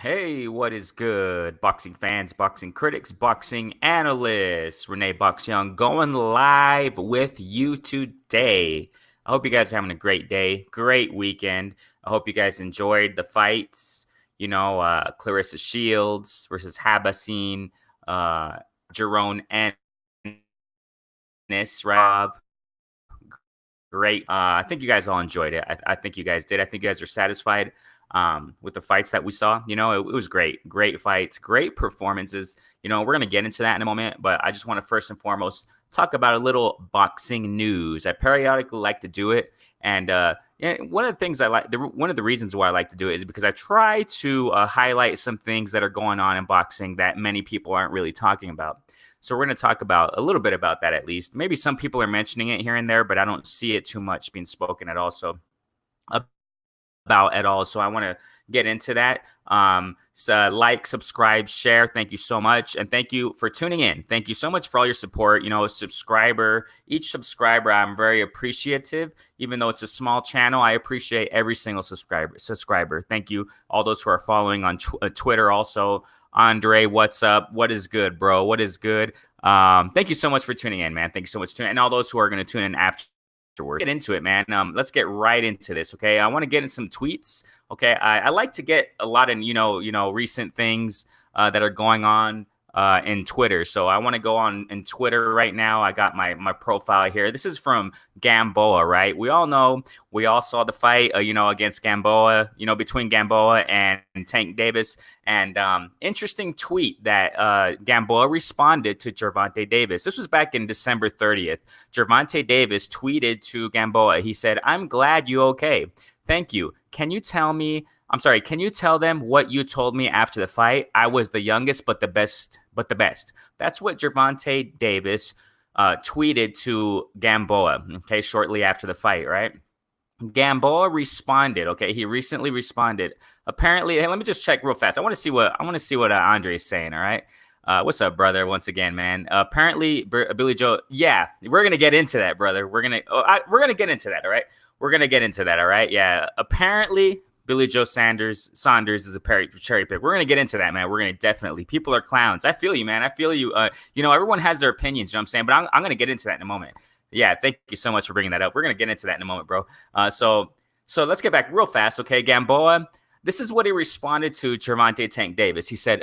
Hey, what is good? Boxing fans, boxing critics, boxing analysts. Renee Box Young going live with you today. I hope you guys are having a great day, great weekend. I hope you guys enjoyed the fights. Clarissa Shields versus Habasine, Jerome Ennis, Rob. Great. I think you guys all enjoyed it. I think you guys did. I think you guys are satisfied with the fights that we saw. It was great. Great fights, great performances. We're going to get into that in a moment, but I just want to first and foremost talk about a little boxing news. I periodically like to do it. And one of the things one of the reasons why I like to do it is because I try to highlight some things that are going on in boxing that many people aren't really talking about. So we're going to talk about a little bit about that at least. Maybe some people are mentioning it here and there, but I don't see it too much being spoken at all. So about at all. So I want to get into that. So like, subscribe, share. Thank you so much. And thank you for tuning in. Thank you so much for all your support. Each subscriber, I'm very appreciative. Even though it's a small channel, I appreciate every single subscriber. Thank you. All those who are following on Twitter also. Andre, what's up? What is good, bro? What is good? Thank you so much for tuning in, man. Thank you so much for tuning in. And all those who are going to tune in afterwards. Get into it, man. Let's get right into this, okay? I want to get in some tweets, okay? I like to get a lot of, recent things that are going on in Twitter. So I want to go on in Twitter right now. I got my profile here. This is from Gamboa, right? We all saw the fight, against Gamboa, between Gamboa and Tank Davis. And interesting tweet that Gamboa responded to Gervonta Davis. This was back in December 30th. Gervonta Davis tweeted to Gamboa. He said, "I'm glad you okay. Thank you. Can you tell them what you told me after the fight? I was the youngest, but the best. That's what Gervonta Davis tweeted to Gamboa, okay, shortly after the fight, right? Gamboa responded, okay? He recently responded. Apparently, hey, let me just check real fast. I want to see what Andre is saying, all right? What's up, brother? Once again, man. Apparently, Billy Joe. Yeah, we're gonna get into that, brother. We're gonna get into that. All right. We're gonna get into that. All right. Yeah. Apparently, Billy Joe Saunders is a cherry pick. We're gonna get into that, man. We're gonna definitely. People are clowns. I feel you, man. I feel you. Everyone has their opinions. You know what I'm saying? But I'm gonna get into that in a moment. Yeah. Thank you so much for bringing that up. We're gonna get into that in a moment, bro. So let's get back real fast, okay? Gamboa. This is what he responded to Gervonta Tank Davis. He said,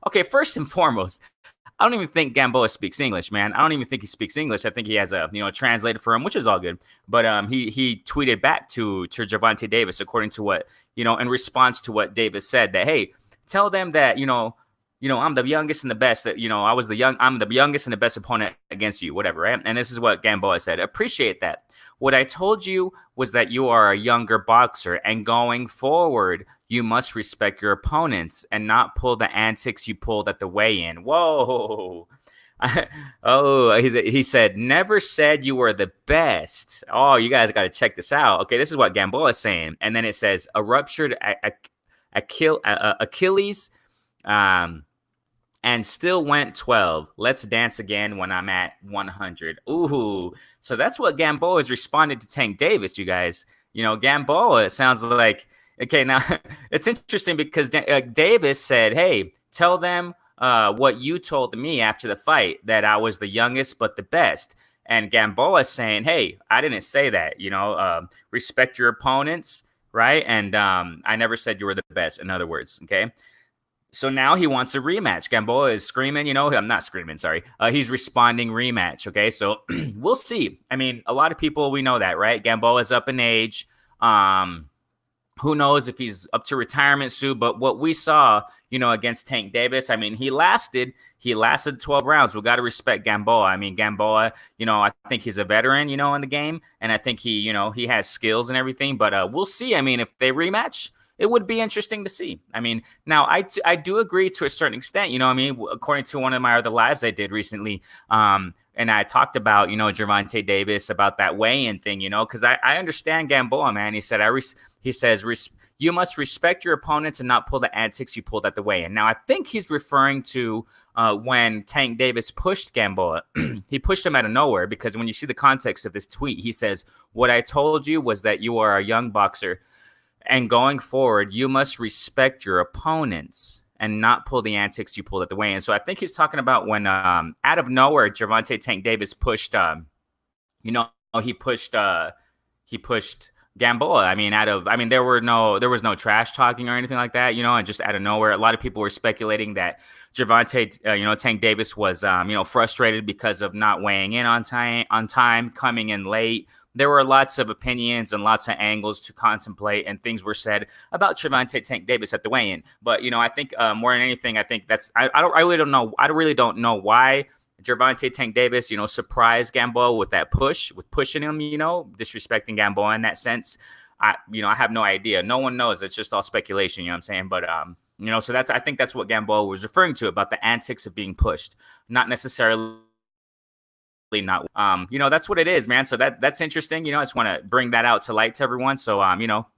okay, first and foremost, I don't even think Gamboa speaks English, man. I don't even think he speaks English. I think he has a translator for him, which is all good. But he tweeted back to Gervonta Davis, according to what in response to what Davis said, that hey, tell them that I'm the youngest and the best. That I'm the youngest and the best opponent against you, whatever, right? And this is what Gamboa said. Appreciate that. What I told you was that you are a younger boxer, and going forward, you must respect your opponents and not pull the antics you pulled at the weigh-in. Whoa. He said, never said you were the best. Oh, you guys got to check this out. Okay, this is what Gamboa is saying. And then it says, a ruptured Achilles, and still went 12. Let's dance again when I'm at 100. Ooh. So that's what Gamboa has responded to Tank Davis, you guys. Gamboa, it sounds like, okay, now it's interesting because Davis said, hey, tell them what you told me after the fight, that I was the youngest but the best. And Gamboa is saying, hey, I didn't say that, respect your opponents, right? And I never said you were the best, in other words, okay? So now he wants a rematch. Gamboa is screaming, I'm not screaming, sorry. He's responding rematch, okay? So we'll see. I mean, a lot of people, we know that, right? Gamboa is up in age. Who knows if he's up to retirement soon, but what we saw, against Tank Davis, I mean, he lasted 12 rounds. We got to respect Gamboa. I mean, Gamboa, I think he's a veteran, in the game, and I think he has skills and everything, but we'll see. I mean, if they rematch, it would be interesting to see. I mean, now I do agree to a certain extent, according to one of my other lives I did recently, and I talked about, Gervonta Davis, about that weigh-in thing, because I understand Gamboa, man. He says, you must respect your opponents and not pull the antics you pulled at the weigh-in. Now, I think he's referring to when Tank Davis pushed Gamboa. He pushed him out of nowhere, because when you see the context of this tweet, he says, what I told you was that you are a young boxer And going forward, you must respect your opponents and not pull the antics you pulled at the weigh-in. So I think he's talking about when out of nowhere, Gervonta Tank Davis pushed you know, he pushed Gamboa. There was no trash talking or anything like that, and just out of nowhere, a lot of people were speculating that Gervonta, Tank Davis was, frustrated because of not weighing in on time, coming in late. There were lots of opinions and lots of angles to contemplate, and things were said about Gervonta Tank Davis at the weigh-in. But I think more than anything, I think that's I really don't know. I really don't know why Gervonta Tank Davis, surprised Gamboa with that with pushing him, disrespecting Gamboa in that sense. I have no idea. No one knows. It's just all speculation, you know what I'm saying? But, so I think that's what Gamboa was referring to about the antics of being pushed, not necessarily not that's what it is, man. So that's interesting. I just want to bring that out to light to everyone. So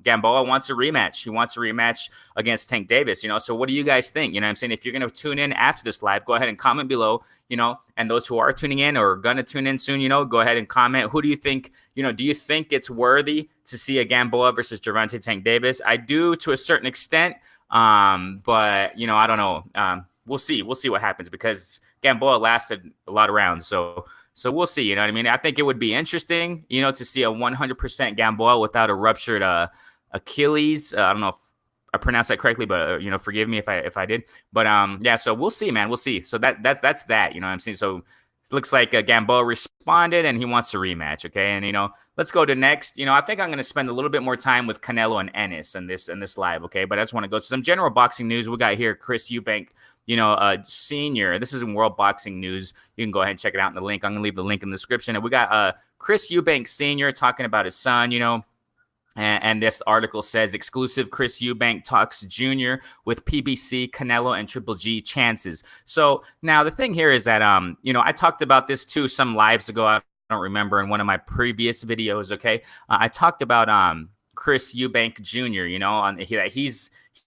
Gamboa wants a rematch. He wants a rematch against Tank Davis. So what do you guys think? I'm saying, if you're going to tune in after this live, go ahead and comment below. And those who are tuning in or going to tune in soon, go ahead and comment. Who do you think? Do you think it's worthy to see a Gamboa versus Gervonta Tank Davis? I do, to a certain extent, but I don't know. We'll see what happens, because Gamboa lasted a lot of rounds. So we'll see, you know what I mean? I think it would be interesting, to see a 100% Gamboa without a ruptured Achilles. I don't know if I pronounced that correctly, but forgive me if I did. But yeah, so we'll see, man. We'll see. So that's that. You know what I'm saying? So it looks like Gamboa responded and he wants a rematch. Okay, and let's go to next. I think I'm going to spend a little bit more time with Canelo and Ennis in this live. Okay, but I just want to go to some general boxing news. We got here Chris Eubank, senior. This is in World Boxing News. You can go ahead and check it out in the link. I'm going to leave the link in the description. And we got Chris Eubank Sr. talking about his son, and this article says, exclusive, Chris Eubank talks Jr. with PBC, Canelo, and Triple G chances. So now the thing here is that, I talked about this too some lives ago. I don't remember, in one of my previous videos. Okay. I talked about Chris Eubank Jr.,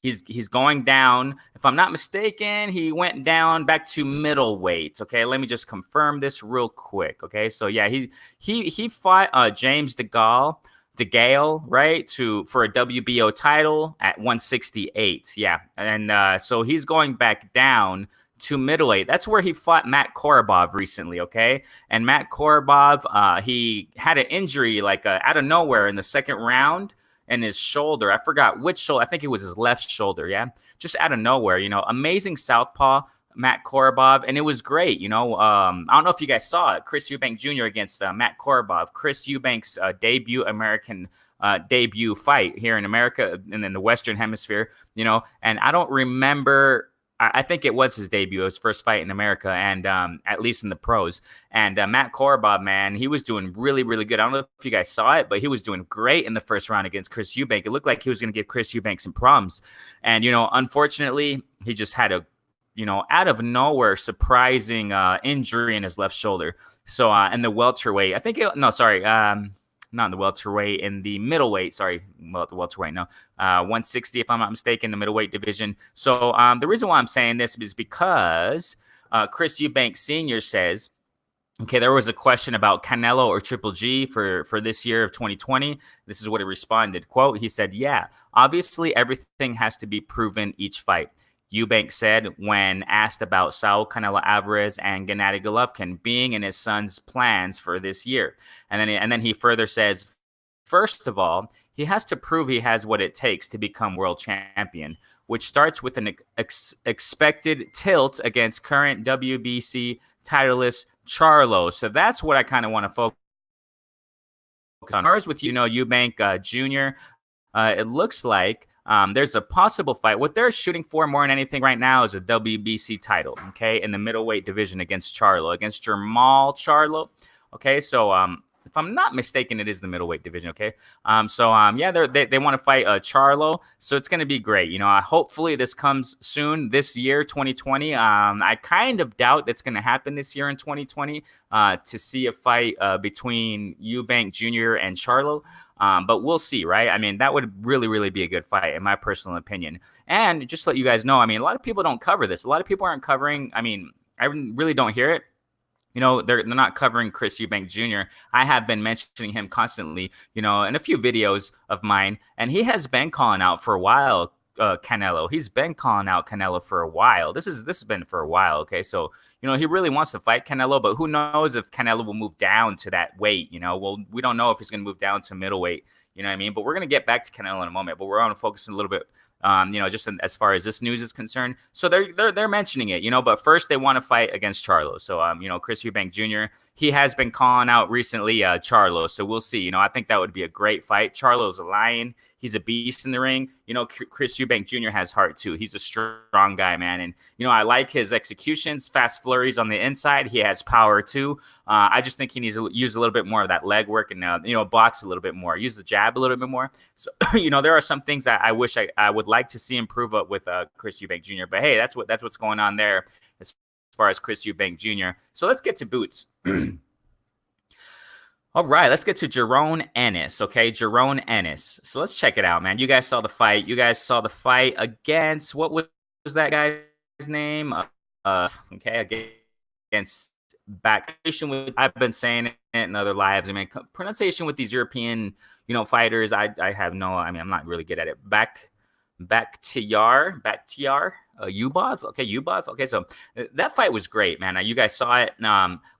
he's going down. If I'm not mistaken, he went down back to middleweight. Okay, let me just confirm this real quick. Okay, so yeah, he fought James DeGale, right, for a WBO title at 168. Yeah, and so he's going back down to middleweight. That's where he fought Matt Korobov recently, okay? And Matt Korobov, he had an injury out of nowhere in the second round in his shoulder. I forgot which shoulder. I think it was his left shoulder, yeah? Just out of nowhere, amazing southpaw, Matt Korobov, and it was great, I don't know if you guys saw it, Chris Eubank Jr. against Matt Korobov, Chris Eubank's American debut fight here in America and in the Western Hemisphere, and I don't remember, I think it was his debut, his first fight in America, and at least in the pros. And Matt Korobov, man, he was doing really, really good. I don't know if you guys saw it, but he was doing great in the first round against Chris Eubank. It looked like he was going to give Chris Eubank some problems. And, unfortunately, he just had a, out of nowhere, surprising injury in his left shoulder. So in the welterweight, not in the welterweight, in the middleweight, the welterweight, no, 160, if I'm not mistaken, the middleweight division. So the reason why I'm saying this is because Chris Eubank Sr. says, okay, there was a question about Canelo or Triple G for this year of 2020. This is what he responded. Quote, he said, yeah, obviously everything has to be proven each fight. Eubank said when asked about Saul Canelo Alvarez and Gennady Golovkin being in his son's plans for this year. And then he further says, first of all, he has to prove he has what it takes to become world champion, which starts with an expected tilt against current WBC titleist Charlo. So that's what I kind of want to focus on. Ours with, Eubank Jr., it looks like there's a possible fight. What they're shooting for more than anything right now is a WBC title, okay, in the middleweight division against Jamal Charlo. Okay, so if I'm not mistaken, it is the middleweight division, okay? Yeah, they want to fight Charlo, so it's going to be great. Hopefully this comes soon this year, 2020. I kind of doubt that's going to happen this year in 2020 to see a fight between Eubank Jr. and Charlo. But we'll see, right? I mean, that would really, really be a good fight, in my personal opinion. And just to let you guys know, I mean, a lot of people don't cover this. A lot of people aren't covering. I mean, I really don't hear it. they're not covering Chris Eubank Jr. I have been mentioning him constantly, in a few videos of mine, and he has been calling out for a while. Canelo. He's been calling out Canelo for a while. This has been for a while. Okay, so he really wants to fight Canelo, but who knows if Canelo will move down to that weight? Well, we don't know if he's going to move down to middleweight. You know what I mean? But we're going to get back to Canelo in a moment. But we're going to focus a little bit, just as far as this news is concerned. So they're mentioning it, But first, they want to fight against Charlo. So Chris Eubank Jr. He has been calling out recently Charlo. So we'll see. I think that would be a great fight. Charlo's a lion. He's a beast in the ring. Chris Eubank Jr. has heart too. He's a strong guy, man. And I like his executions, fast flurries on the inside. He has power too. I just think he needs to use a little bit more of that leg work and box a little bit more, use the jab a little bit more. So there are some things that I wish I would like to see improve up with Chris Eubank Jr. But hey, that's what's going on there as far as Chris Eubank Jr. So let's get to boots. All right, let's get to Jaron Ennis, okay? Jaron Ennis. So let's check it out, man. You guys saw the fight. You guys saw the fight against, what was that guy's name? Okay, against I've been saying it in other lives. I mean, pronunciation with these European, fighters, I have no, I'm not really good at it. Bakhtiar, Yubov. Okay, Yubov. Okay, so that fight was great, man. Now, you guys saw it.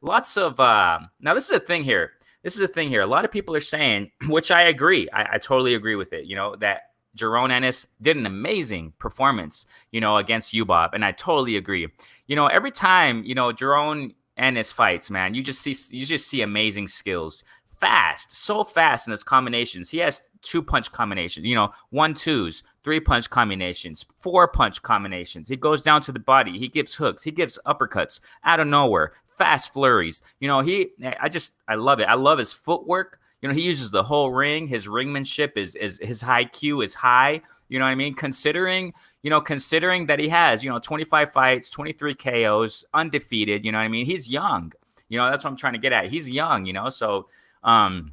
Lots of, now this is a thing here. A lot of people are saying, which I agree. I totally agree with it, that Jaron Ennis did an amazing performance, against Yubov. And I totally agree. Every time, Jaron Ennis fights, man, you just see amazing skills. So fast in his combinations. He has 2-punch combinations, 1-2s, 3-punch combinations, 4-punch combinations. He goes down to the body. He gives hooks. He gives uppercuts out of nowhere. Fast flurries. I love it. I love his footwork. He uses the whole ring. His ringmanship is his IQ is high. You know what I mean? Considering that he has, 25 fights, 23 KOs, undefeated. You know what I mean? He's young. That's what I'm trying to get at. He's young. So, and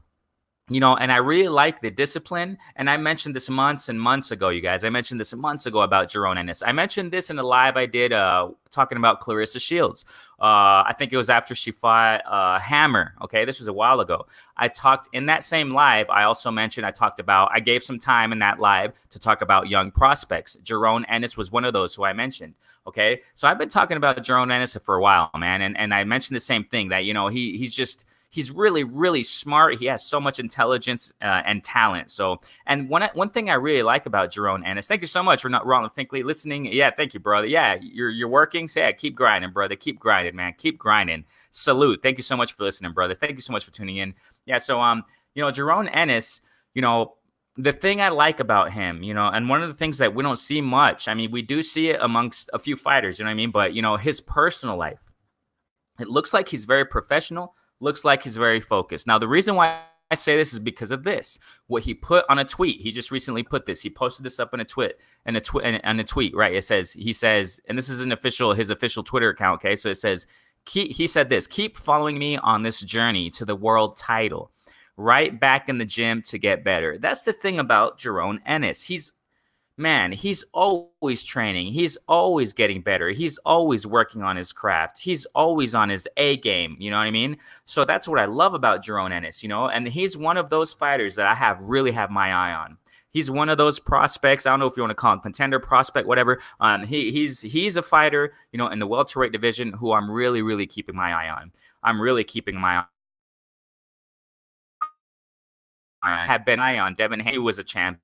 I really like the discipline. And I mentioned this months and months ago, you guys. I mentioned this months ago about Jaron Ennis. I mentioned this in a live I did talking about Claressa Shields. I think it was after she fought Hammer. Okay, this was a while ago. I talked in that same live. I gave some time in that live to talk about young prospects. Jaron Ennis was one of those who I mentioned. Okay, so I've been talking about Jaron Ennis for a while, man. And I mentioned the same thing that, he's really, really smart. He has so much intelligence and talent. So, and one thing I really like about Jaron Ennis, thank you so much for not Ronald Finkley listening. Yeah, thank you, brother. Yeah, you're working. So yeah, keep grinding, brother. Keep grinding, man. Keep grinding. Salute. Thank you so much for listening, brother. Thank you so much for tuning in. Yeah, so Jaron Ennis, the thing I like about him, and one of the things that we don't see much, I mean, we do see it amongst a few fighters, you know what I mean? But, his personal life, it looks like he's very professional. Looks like he's very focused. Now, the reason why I say this is because of this. What he put on a tweet. He just recently put this. He posted this up in a tweet, right? He says, and this is his official Twitter account, okay? So it says, he said this, keep following me on this journey to the world title. Right back in the gym to get better. That's the thing about Jaron Ennis. He's always training. He's always getting better. He's always working on his craft. He's always on his A game. You know what I mean? So that's what I love about Jaron Ennis, and he's one of those fighters that I really have my eye on. He's one of those prospects. I don't know if you want to call him contender, prospect, whatever. He's a fighter, in the welterweight division who I'm really, really keeping my eye on. I have been eye on. Devin Haney was a champion.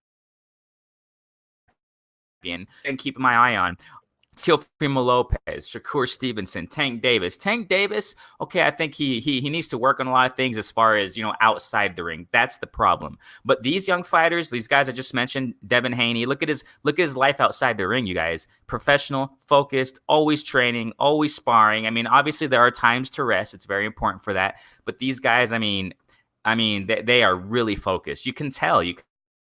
And keeping my eye on Teofimo Lopez, Shakur Stevenson, Tank Davis. Okay, I think he needs to work on a lot of things as far as, outside the ring. That's the problem. But these young fighters, these guys I just mentioned, Devin Haney, look at his life outside the ring, you guys. Professional, focused, always training, always sparring. I mean, obviously there are times to rest. It's very important for that. But these guys, they are really focused. You can tell.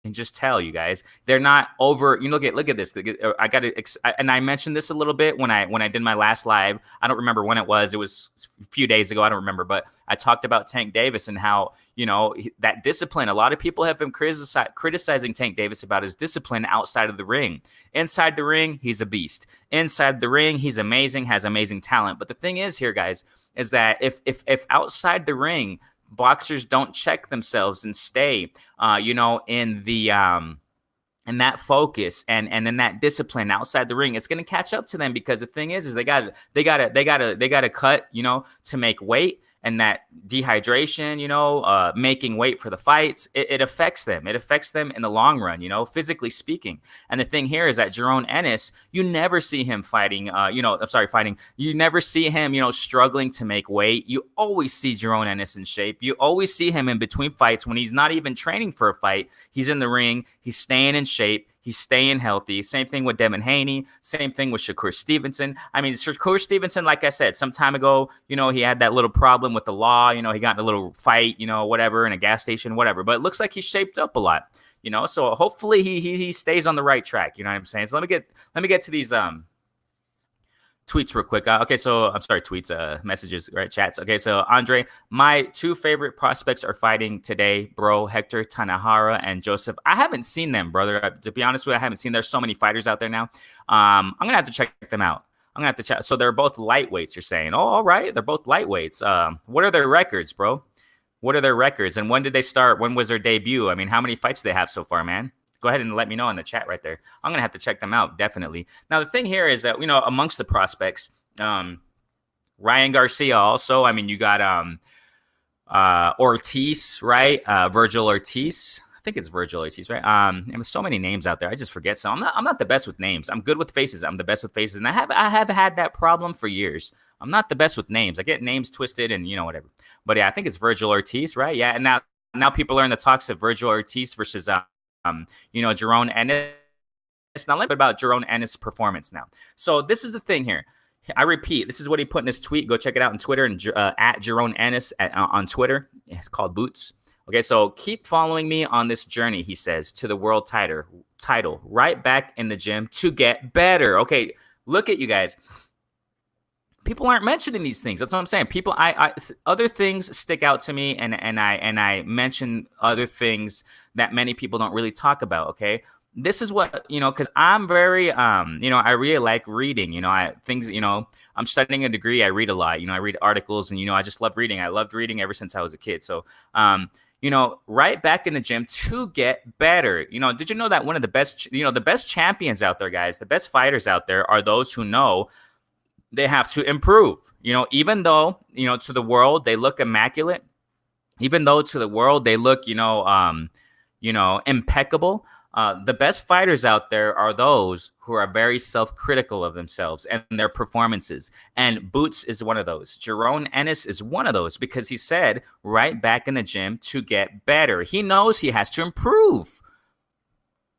can just tell, you guys. They're not over. You look at this. I got to, and I mentioned this a little bit when I did my last live. I don't remember when it was. It was a few days ago. I don't remember, but I talked about Tank Davis and how, that discipline. A lot of people have been criticizing Tank Davis about his discipline outside of the ring. Inside the ring, he's a beast. Inside the ring, he's amazing, has amazing talent. But the thing is here, guys, is that if outside the ring, boxers don't check themselves and stay, in the and that focus and in that discipline outside the ring, it's going to catch up to them, because the thing is they got to cut, to make weight. And that dehydration, making weight for the fights, it affects them. It affects them in the long run, physically speaking. And the thing here is that Jaron Ennis, you never see him fighting, You never see him, struggling to make weight. You always see Jaron Ennis in shape. You always see him in between fights when he's not even training for a fight. He's in the ring. He's staying in shape. He's staying healthy. Same thing with Devin Haney. Same thing with Shakur Stevenson. I mean, Shakur Stevenson, like I said, some time ago, he had that little problem with the law. He got in a little fight, whatever, in a gas station, whatever. But it looks like he's shaped up a lot, So hopefully he stays on the right track. You know what I'm saying? So let me get to these tweets real quick. Okay, so I'm sorry, tweets, messages, right? Chats. Okay, so Andre, my two favorite prospects are fighting today, bro. Hector Tanahara and Joseph. I haven't seen them, brother. To be honest with you, I haven't seen. There's so many fighters out there now. I'm gonna have to check them out. I'm gonna have to check. So they're both lightweights. You're saying? Oh, all right. They're both lightweights. What are their records, bro? What are their records? And when did they start? When was their debut? I mean, how many fights do they have so far, man? Go ahead and let me know in the chat right there. I'm going to have to check them out, definitely. Now, the thing here is that, amongst the prospects, Ryan Garcia also. I mean, you got Ortiz, right? Virgil Ortiz. I think it's Virgil Ortiz, right? And there's so many names out there. I just forget. So I'm not the best with names. I'm good with faces. I'm the best with faces. And I have had that problem for years. I'm not the best with names. I get names twisted and, whatever. But yeah, I think it's Virgil Ortiz, right? Yeah. And now people are in the talks of Virgil Ortiz versus Jaron Ennis. Now, let me about Jaron Ennis' performance now. So this is the thing here. I repeat, this is what he put in his tweet. Go check it out on Twitter and at Jaron Ennis on Twitter. It's called Boots. Okay, so keep following me on this journey, he says, to the world title. Right back in the gym to get better. Okay, look at you guys. People aren't mentioning these things. That's what I'm saying. People, other things stick out to me, and I mention other things that many people don't really talk about. Okay, this is what because I'm very I really like reading. I'm studying a degree. I read a lot. I read articles, and I just love reading. I loved reading ever since I was a kid. So right back in the gym to get better. Did you know that one of the best, the best champions out there, guys, the best fighters out there are those who know they have to improve, even though, to the world, they look immaculate, even though to the world they look, impeccable. The best fighters out there are those who are very self-critical of themselves and their performances. And Boots is one of those. Jaron Ennis is one of those, because he said right back in the gym to get better. He knows he has to improve.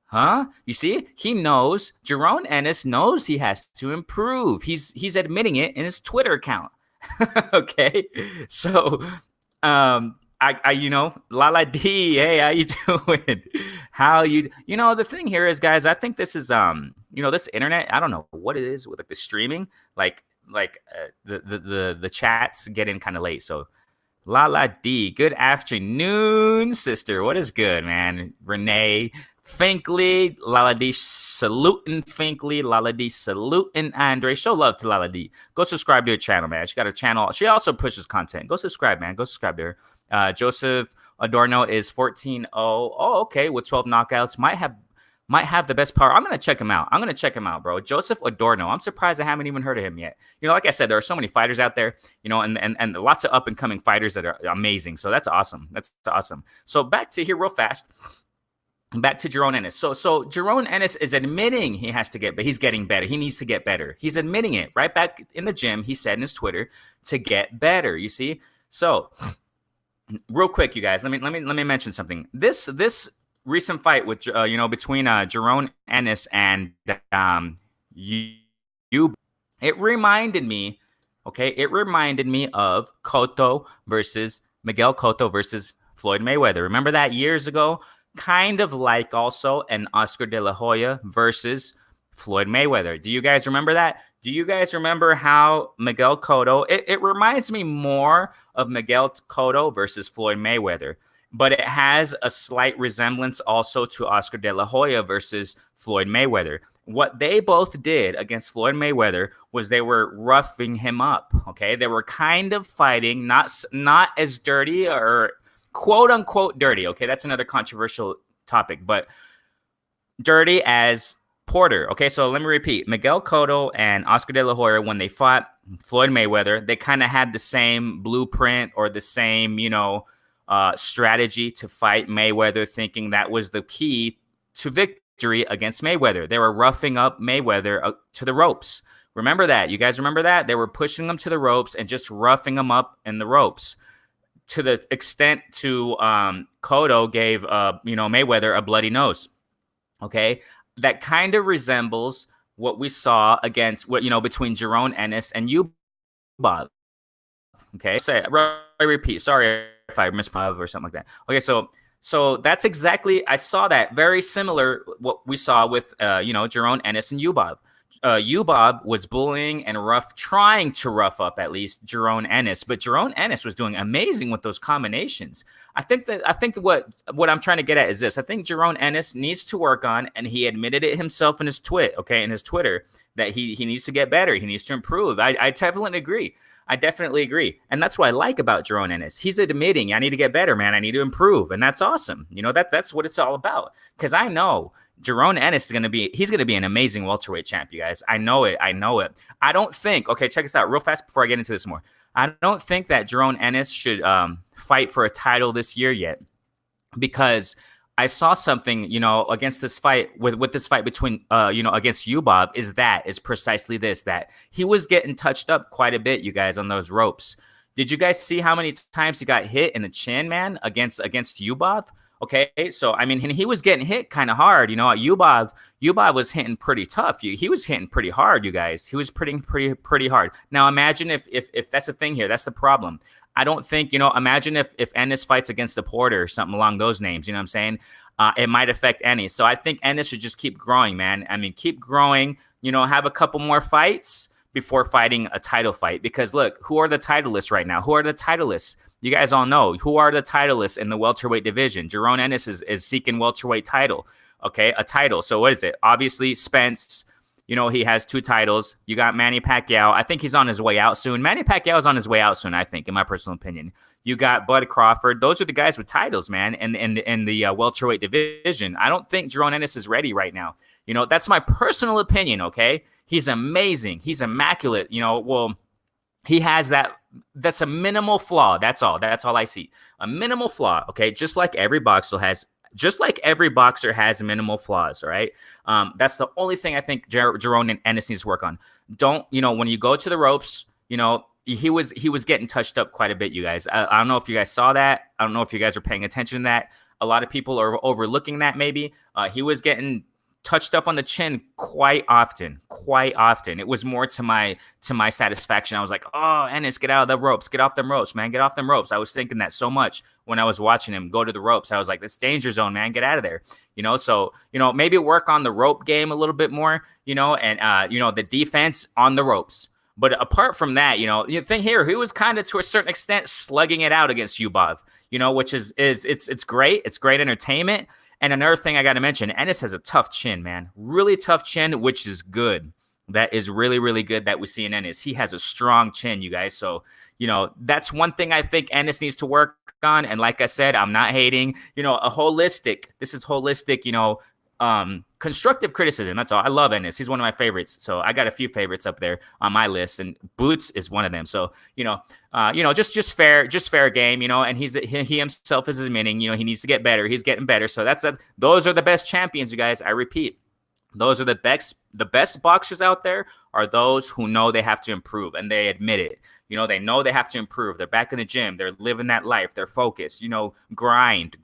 Huh? You see, he knows, Jaron Ennis knows he has to improve. He's admitting it in his Twitter account. Okay. So, Lala D, hey, how you doing? The thing here is, guys, I think this is, this internet, I don't know what it is with the streaming, the chats get in kind of late. So, Lala D, good afternoon, sister. What is good, man? Renee Finkley, Lala D saluting Finkley, Lala D saluting Andre. Show love to Lala D. Go subscribe to her channel, man. She got her channel. She also pushes content. Go subscribe, man. Go subscribe to her. Joseph Adorno is 14-0. Oh, okay, with 12 knockouts. Might have the best power. I'm gonna check him out. Bro. Joseph Adorno. I'm surprised I haven't even heard of him yet. Like I said, there are so many fighters out there, and lots of up and coming fighters that are amazing. So that's awesome. That's awesome. So back to here real fast. Back to Jaron Ennis. So Jaron Ennis is admitting he has to get, but he's getting better. He needs to get better. He's admitting it right back in the gym. He said in his Twitter to get better. You see. So real quick, you guys, let me mention something. This recent fight with between Jaron Ennis and you, it reminded me of Miguel Cotto versus Floyd Mayweather. Remember that years ago? kind of like also an Oscar De La Hoya versus Floyd Mayweather. Do you guys remember that? Do you guys remember how Miguel Cotto? It reminds me more of Miguel Cotto versus Floyd Mayweather, but it has a slight resemblance also to Oscar De La Hoya versus Floyd Mayweather. What they both did against Floyd Mayweather was they were roughing him up. Okay, they were kind of fighting, not as dirty or quote unquote dirty. Okay, that's another controversial topic, but dirty as Porter. Okay, so let me repeat. Miguel Cotto and Oscar De La Hoya, when they fought Floyd Mayweather, they kind of had the same blueprint or the same, strategy to fight Mayweather, thinking that was the key to victory against Mayweather. They were roughing up Mayweather to the ropes. Remember that? You guys remember that? They were pushing him to the ropes and just roughing him up in the ropes to the extent to Cotto gave Mayweather a bloody nose. Okay, that kind of resembles what we saw against between Jerome Ennis and Bob. Okay, I repeat. Sorry if I misspelled or something like that. Okay, so that's exactly, I saw that very similar what we saw with Jerome Ennis and Bob. Bob was bullying and trying to rough up at least Jerome Ennis, but Jerome Ennis was doing amazing with those combinations. I think what I'm trying to get at is this. I think Jerome Ennis needs to work on, and he admitted it himself in his Twitter, that he needs to get better. He needs to improve. I definitely agree. And that's what I like about Jerome Ennis. He's admitting, I need to get better, man. I need to improve. And that's awesome. That's what it's all about. Because I know Jerome Ennis he's going to be an amazing welterweight champ, you guys. I know it. I don't think, okay, check this out real fast before I get into this more. I don't think that Jerome Ennis should fight for a title this year yet, because I saw something, against this fight with this fight between, against Bob is precisely this, that he was getting touched up quite a bit, you guys, on those ropes. Did you guys see how many times he got hit in the chin, man, against Bob? Okay, so I mean, he was getting hit kind of hard, Bob was hitting pretty tough. He was hitting pretty hard, you guys. He was pretty hard. Now imagine if that's the thing here, that's the problem. I don't think, imagine if Ennis fights against the Porter or something along those names, you know what I'm saying? It might affect Ennis. So I think Ennis should just keep growing, man. I mean, keep growing, have a couple more fights before fighting a title fight. Because look, who are the titleists right now? Who are the titleists? You guys all know who are the titleists in the welterweight division. Jerome Ennis is seeking welterweight title. Okay, a title. So what is it? Obviously, Spence. He has 2 titles. You got Manny Pacquiao. I think he's on his way out soon. Manny Pacquiao is on his way out soon, I think, in my personal opinion. You got Bud Crawford. Those are the guys with titles, man, in the welterweight division. I don't think Jerome Ennis is ready right now. That's my personal opinion, okay? He's amazing. He's immaculate. He has that. That's a minimal flaw. That's all I see. A minimal flaw, okay? Just like every boxer has minimal flaws, all right? That's the only thing I think Jerome Ennis needs to work on. Don't, when you go to the ropes, he was getting touched up quite a bit, you guys. I don't know if you guys saw that. I don't know if you guys are paying attention to that. A lot of people are overlooking that maybe. He was getting touched up on the chin quite often. It was more to my satisfaction. I was like, oh, Ennis, get out of the ropes. Get off them ropes, man. Get off them ropes. I was thinking that so much when I was watching him go to the ropes. I was like, that's danger zone, man. Get out of there. So, maybe work on the rope game a little bit more, and, the defense on the ropes. But apart from that, the thing here, he was kind of to a certain extent slugging it out against Bob, which is it's great. It's great entertainment. And another thing I got to mention, Ennis has a tough chin, man. Really tough chin, which is good. That is really, really good that we see in Ennis. He has a strong chin, you guys. So, that's one thing I think Ennis needs to work on. And like I said, I'm not hating, this is holistic, constructive criticism. That's all. I love Ennis. He's one of my favorites. So I got a few favorites up there on my list, and Boots is one of them. So, just fair game, and he himself is admitting, he needs to get better. He's getting better. So those are the best champions, you guys. I repeat, those are the best boxers out there are those who know they have to improve, and they admit it. They know they have to improve. They're back in the gym. They're living that life. They're focused. Grind.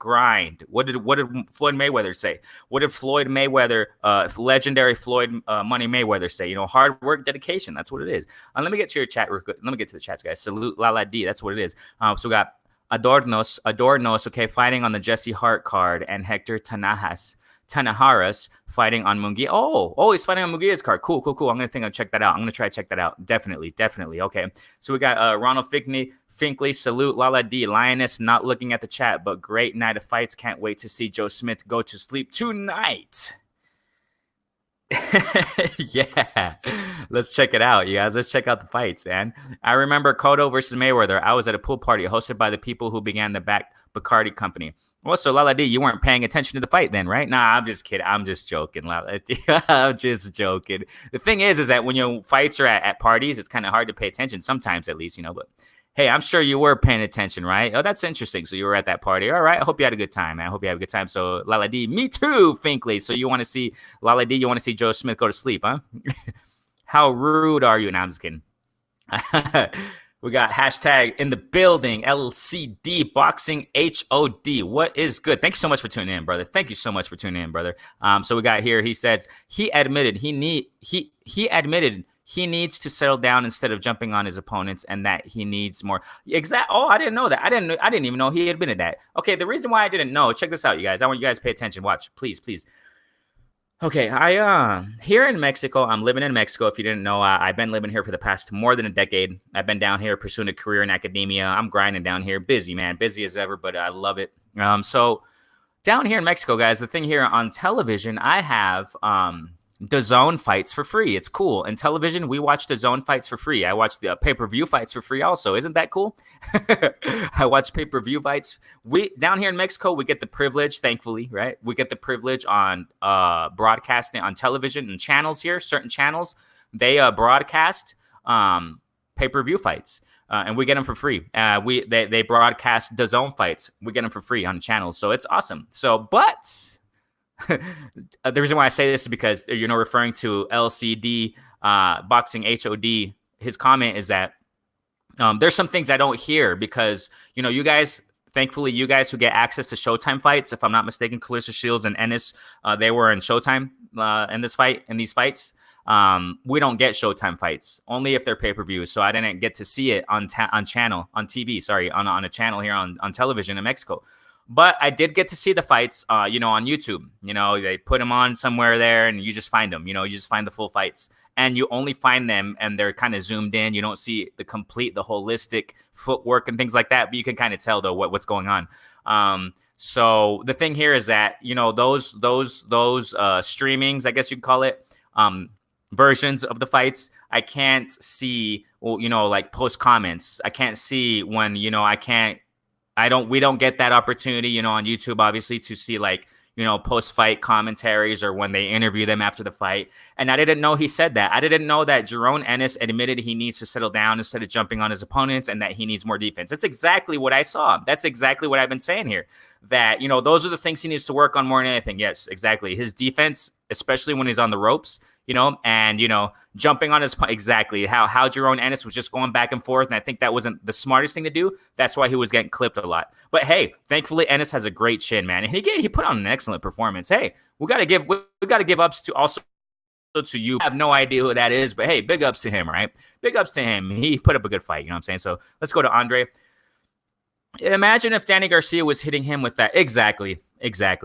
What did Floyd Mayweather say? What did legendary Floyd Money Mayweather say? Hard work, dedication. That's what it is. Let me get to your chat real quick. Let me get to the chats, guys. Salute Lala D. That's what it is. So we got Adornos, okay, fighting on the Jesse Hart card, and Hector Tanaharas fighting on Munguia. Oh, he's fighting on Munguia's card. Cool. I'm gonna check that out. I'm gonna try to check that out. Definitely. Okay. So we got Ronald Finkley, salute Lala D. Lioness not looking at the chat, but great night of fights. Can't wait to see Joe Smith go to sleep tonight. Yeah, let's check it out, you guys. Let's check out the fights, man. I remember Cotto versus Mayweather. I was at a pool party hosted by the people who began the Bacardi company. Well, so Lala D, you weren't paying attention to the fight then, right? Nah, I'm just kidding. I'm just joking, Lala D. I'm just joking. The thing is that when your fights are at parties, it's kind of hard to pay attention sometimes, at least, but hey, I'm sure you were paying attention, right? Oh, that's interesting. So you were at that party. All right. I hope you had a good time, man. I hope you had a good time. So Lala D, me too, Finkley. So you want to see Lala D, you want to see Joe Smith go to sleep, huh? How rude are you? No, I'm just kidding. We got hashtag in the building, LCD Boxing HOD. What is good? Thank you so much for tuning in, brother. Thank you so much for tuning in, brother. So we got here, he says, he admitted he needs to settle down instead of jumping on his opponents, and that he needs more. Oh, I didn't know that. I didn't even know he admitted that. Okay, the reason why I didn't know, check this out, you guys. I want you guys to pay attention. Watch, please. Okay, I here in Mexico, I'm living in Mexico. If you didn't know, I've been living here for the past more than a decade. I've been down here pursuing a career in academia. I'm grinding down here, busy, man, busy as ever, but I love it. So down here in Mexico, guys, the thing here on television, I have DAZN fights for free. It's cool. In television, we watch DAZN fights for free. I watch the pay-per-view fights for free also. Isn't that cool? I watch pay-per-view fights. We down here in Mexico, we get the privilege, thankfully, right? We get the privilege on broadcasting on television and channels here, certain channels. They broadcast pay-per-view fights. And we get them for free. They broadcast DAZN fights. We get them for free on channels. So it's awesome. So, but the reason why I say this is because, referring to LCD Boxing HOD, his comment is that there's some things I don't hear because, you guys, thankfully, you guys who get access to Showtime fights, if I'm not mistaken, Claressa Shields and Ennis, they were in Showtime in these fights. We don't get Showtime fights, only if they're pay-per-view. So I didn't get to see it on a channel on here on television in Mexico. But I did get to see the fights, on YouTube. They put them on somewhere there, and you just find them. You just find the full fights, and you only find them, and they're kind of zoomed in. You don't see the holistic footwork and things like that, but you can kind of tell though what's going on. So the thing here is that those streamings, I guess you'd call it, versions of the fights, I can't see. Well, like post comments. I can't see when we don't get that opportunity, on YouTube, obviously, to see post-fight commentaries or when they interview them after the fight. And I didn't know he said that. I didn't know that Jerome Ennis admitted he needs to settle down instead of jumping on his opponents and that he needs more defense. That's exactly what I saw. That's exactly what I've been saying here. That, those are the things he needs to work on more than anything. Yes, exactly. His defense, especially when he's on the ropes, and jumping on his exactly how Jerome Ennis was just going back and forth, and I think that wasn't the smartest thing to do. That's why he was getting clipped a lot. But hey, thankfully Ennis has a great chin, man, and he put on an excellent performance. Hey, we gotta give ups to also to you. I have no idea who that is, but hey, big ups to him, right? Big ups to him. He put up a good fight. You know what I'm saying? So let's go to Andre. Imagine if Danny Garcia was hitting him with that. Exactly,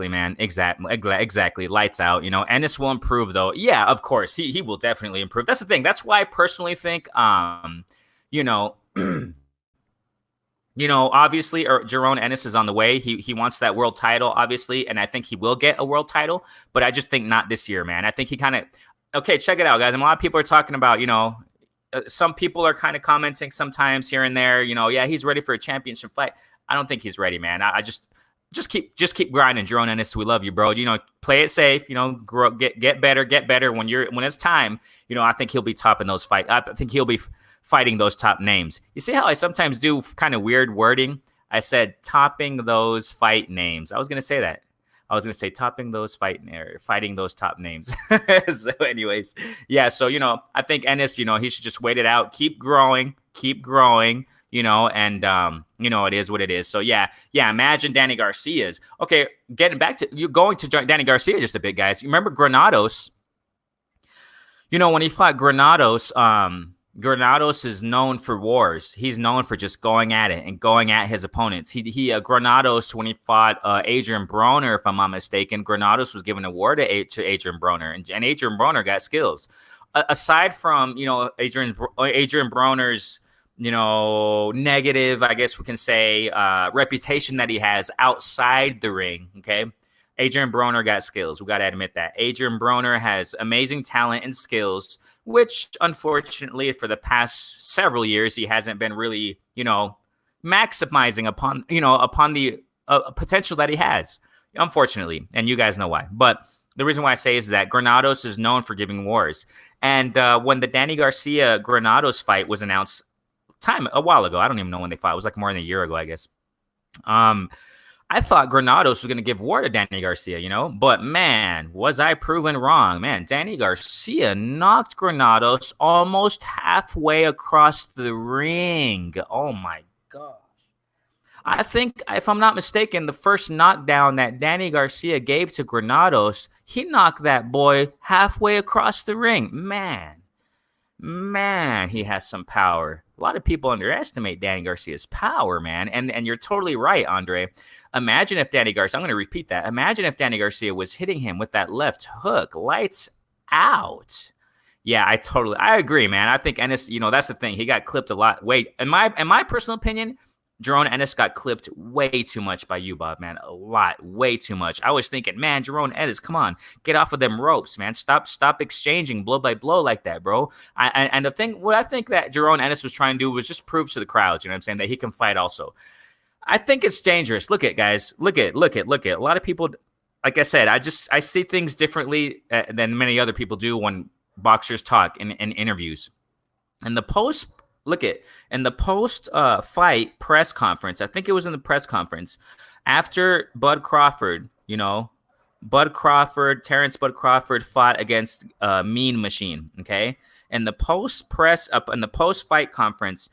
man. Exactly. Lights out. Ennis will improve, though. Yeah, of course. He will definitely improve. That's the thing. That's why I personally think, obviously, Jerome Ennis is on the way. He wants that world title, obviously, and I think he will get a world title. But I just think not this year, man. I think he kind of. Okay, check it out, guys. A lot of people are talking about, some people are kind of commenting sometimes here and there, yeah, he's ready for a championship fight. I don't think he's ready, man. I just keep grinding, Jerome Ennis. We love you, bro. Play it safe, grow, get better. When it's time, I think he'll be topping those fights. I think he'll be fighting those top names. You see how I sometimes do kind of weird wording? I said topping those fight names. I was going to say that. I was going to say fighting those top names. So anyways, yeah. So, I think Ennis, he should just wait it out, keep growing, and, it is what it is. So yeah. Imagine Danny Garcia's. Okay. Getting back to you going to Danny Garcia just a bit, guys. You remember Granados, when he fought Granados, Granados is known for wars. He's known for just going at it and going at his opponents. Granados, when he fought Adrian Broner, if I'm not mistaken, Granados was given a war to Adrian Broner, and Adrian Broner got skills. Aside from Adrian Broner's negative, I guess we can say, reputation that he has outside the ring. Okay, Adrian Broner got skills. We got to admit that. Adrian Broner has amazing talent and skills, which unfortunately for the past several years, he hasn't been really, maximizing upon the potential that he has, unfortunately. And you guys know why. But the reason why I say is that Granados is known for giving wars. And when the Danny Garcia Granados fight was announced a while ago, I don't even know when they fought. It was like more than a year ago, I guess. I thought Granados was going to give war to Danny Garcia, but man, was I proven wrong. Man, Danny Garcia knocked Granados almost halfway across the ring. Oh my gosh. I think, if I'm not mistaken, the first knockdown that Danny Garcia gave to Granados, he knocked that boy halfway across the ring. Man, he has some power. A lot of people underestimate Danny Garcia's power, man. And you're totally right, Andre. Imagine if Danny Garcia, I'm going to repeat that. Imagine if Danny Garcia was hitting him with that left hook. Lights out. Yeah, I agree, man. I think Ennis, that's the thing. He got clipped a lot. Wait, in my personal opinion, Jerome Ennis got clipped way too much by you, Bob, man. A lot, way too much. I was thinking, man, Jerome Ennis, come on, get off of them ropes, man. Stop exchanging blow by blow like that, bro. And the thing, what I think that Jerome Ennis was trying to do was just prove to the crowd, you know what I'm saying, that he can fight also. I think it's dangerous. Look at, guys. Look at. A lot of people, like I said, I see things differently than many other people do when boxers talk in interviews. And the post fight press conference, I think it was in the press conference after Terrence Bud Crawford fought against Mean Machine. Okay. And the post fight conference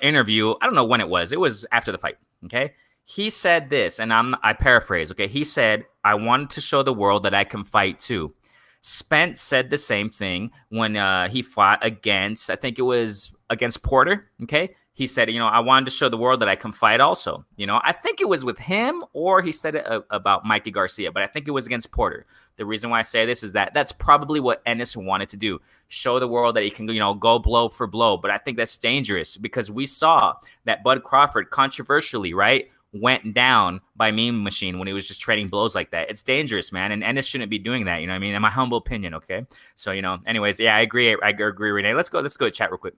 interview, I don't know when it was after the fight. Okay. He said this, and I paraphrase. Okay. He said, I wanted to show the world that I can fight too. Spence said the same thing when he fought against, I think it was against Porter. Okay. He said, I wanted to show the world that I can fight also. I think it was with him, or he said it about Mikey Garcia, but I think it was against Porter. The reason why I say this is that that's probably what Ennis wanted to do. Show the world that he can, go blow for blow. But I think that's dangerous because we saw that Bud Crawford controversially, right, went down by Mean Machine when he was just trading blows like that. It's dangerous, man. And Ennis shouldn't be doing that. You know what I mean? In my humble opinion. Okay. So, anyways, yeah, I agree. I agree, Renee. Let's go to chat real quick.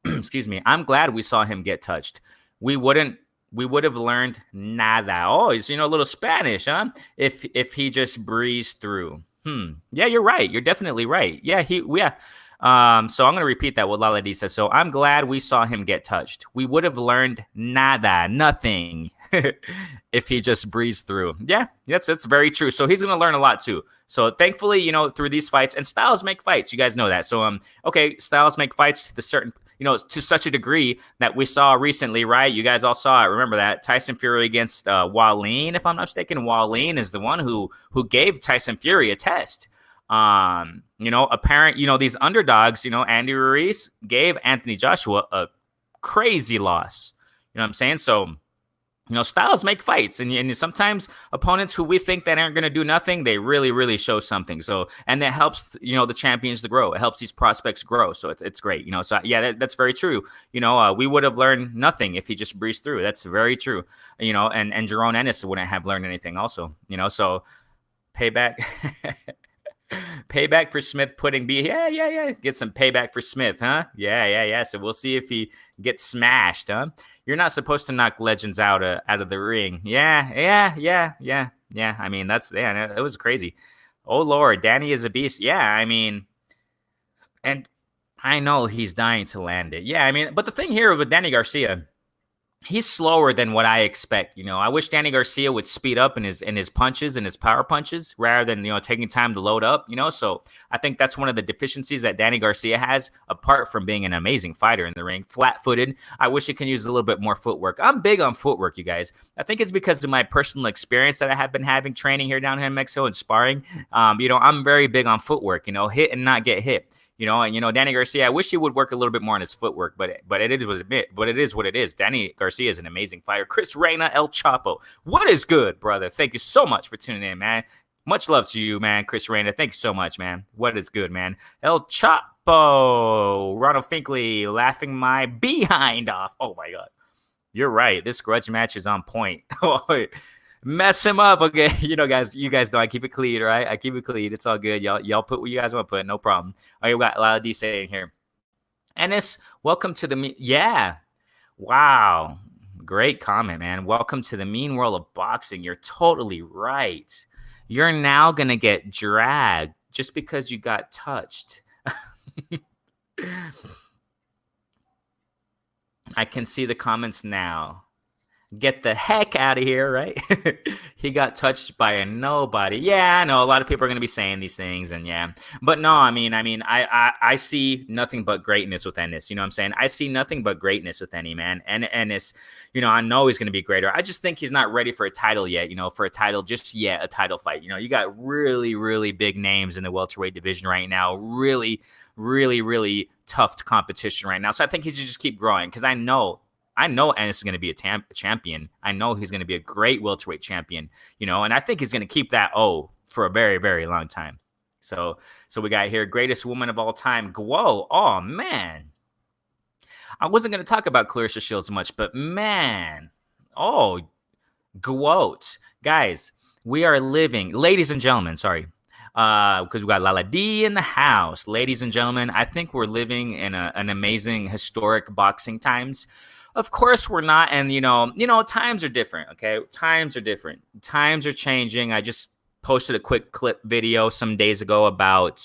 Excuse me. I'm glad we saw him get touched. We would have learned nada. Oh, he's, a little Spanish, huh? If he just breezed through. Yeah, you're right. You're definitely right. Yeah, so I'm going to repeat that what Laladi says. So I'm glad we saw him get touched. We would have learned nothing, if he just breezed through. Yeah, that's very true. So he's going to learn a lot too. So thankfully, through these fights, and styles make fights. You guys know that. So, okay, styles make fights to such a degree that we saw recently, right? You guys all saw it. Remember that Tyson Fury against Wallin, if I'm not mistaken. Wallin is the one who gave Tyson Fury a test. These underdogs, Andy Ruiz gave Anthony Joshua a crazy loss. You know what I'm saying? So, styles make fights, and sometimes opponents who we think that aren't going to do nothing, they really, really show something. So, and that helps, the champions to grow. It helps these prospects grow. So it's great, So yeah, that's very true. We would have learned nothing if he just breezed through. That's very true. And Jerome Ennis wouldn't have learned anything also, so payback. Payback for Smith pudding B. Yeah. Get some payback for Smith, huh? Yeah. So we'll see if he gets smashed, huh? You're not supposed to knock legends out of the ring. Yeah. I mean, that was crazy. Oh Lord, Danny is a beast. Yeah, I mean, and I know he's dying to land it. Yeah, I mean, but the thing here with Danny Garcia, he's slower than what I expect. I wish Danny Garcia would speed up in his punches and his power punches rather than, taking time to load up, So I think that's one of the deficiencies that Danny Garcia has, apart from being an amazing fighter in the ring, flat-footed. I wish he can use a little bit more footwork. I'm big on footwork, you guys. I think it's because of my personal experience that I have been having training down here in Mexico and sparring. I'm very big on footwork, hit and not get hit. And Danny Garcia, I wish he would work a little bit more on his footwork, but it is what it is. Danny Garcia is an amazing fighter. Chris Reyna, El Chapo, what is good, brother? Thank you so much for tuning in, man. Much love to you, man, Chris Reyna. Thank you so much, man. What is good, man? El Chapo, Ronald Finkley, laughing my behind off. Oh my God, you're right. This grudge match is on point. Mess him up, okay? Guys, you guys know I keep it clean, right? I keep it clean. It's all good. Y'all put what you guys want to put, no problem. All right, we got a lot of D saying here. Ennis, welcome to the yeah. Wow, great comment, man. Welcome to the mean world of boxing. You're totally right. You're now gonna get dragged just because you got touched. I can see the comments now. Get the heck out of here, right? He got touched by a nobody. Yeah, I know a lot of people are going to be saying these things, and yeah, but no, I see nothing but greatness with Ennis. You know what I'm saying? I see nothing but greatness with Ennis, man. And Ennis, I know he's going to be greater. I just think he's not ready for a title yet. For a title just yet, a title fight. You got really, really big names in the welterweight division right now. Really, really, really tough competition right now. So I think he should just keep growing because I know Ennis is going to be a champion. I know he's going to be a great welterweight champion, and I think he's going to keep that for a very, very long time. So we got here, greatest woman of all time, Guo. Oh, man. I wasn't going to talk about Claressa Shields much, but man, Guo. Guys, we are living, ladies and gentlemen, sorry, because we got Lala D in the house. Ladies and gentlemen, I think we're living in an amazing, historic boxing times. Of course we're not, and times are different, okay? Times are different. Times are changing. I just posted a quick clip video some days ago about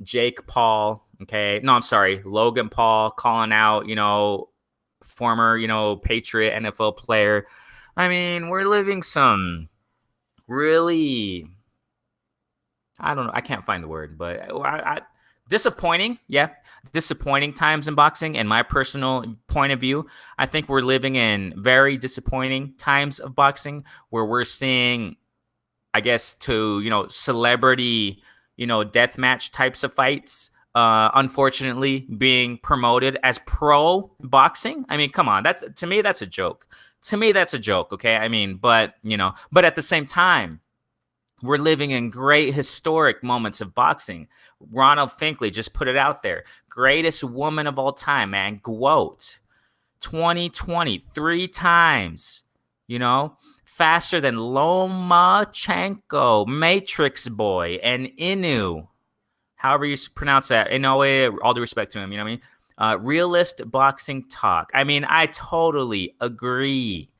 Jake Paul, okay? No, I'm sorry, Logan Paul calling out, former, Patriot NFL player. I mean, we're living some really, I don't know, I can't find the word, but disappointing, yeah. Disappointing times in boxing. In my personal point of view, I think we're living in very disappointing times of boxing where we're seeing, I guess, celebrity, deathmatch types of fights, unfortunately, being promoted as pro boxing. I mean, come on, to me, that's a joke. To me, that's a joke, okay? I mean, but at the same time, we're living in great historic moments of boxing. Ronald Finkley just put it out there. Greatest woman of all time, man. Guo. 2020, 3 times. Faster than Lomachenko, Matrix Boy, and Inu. However you pronounce that. In no way, all due respect to him, you know what I mean? Realist boxing talk. I mean, I totally agree.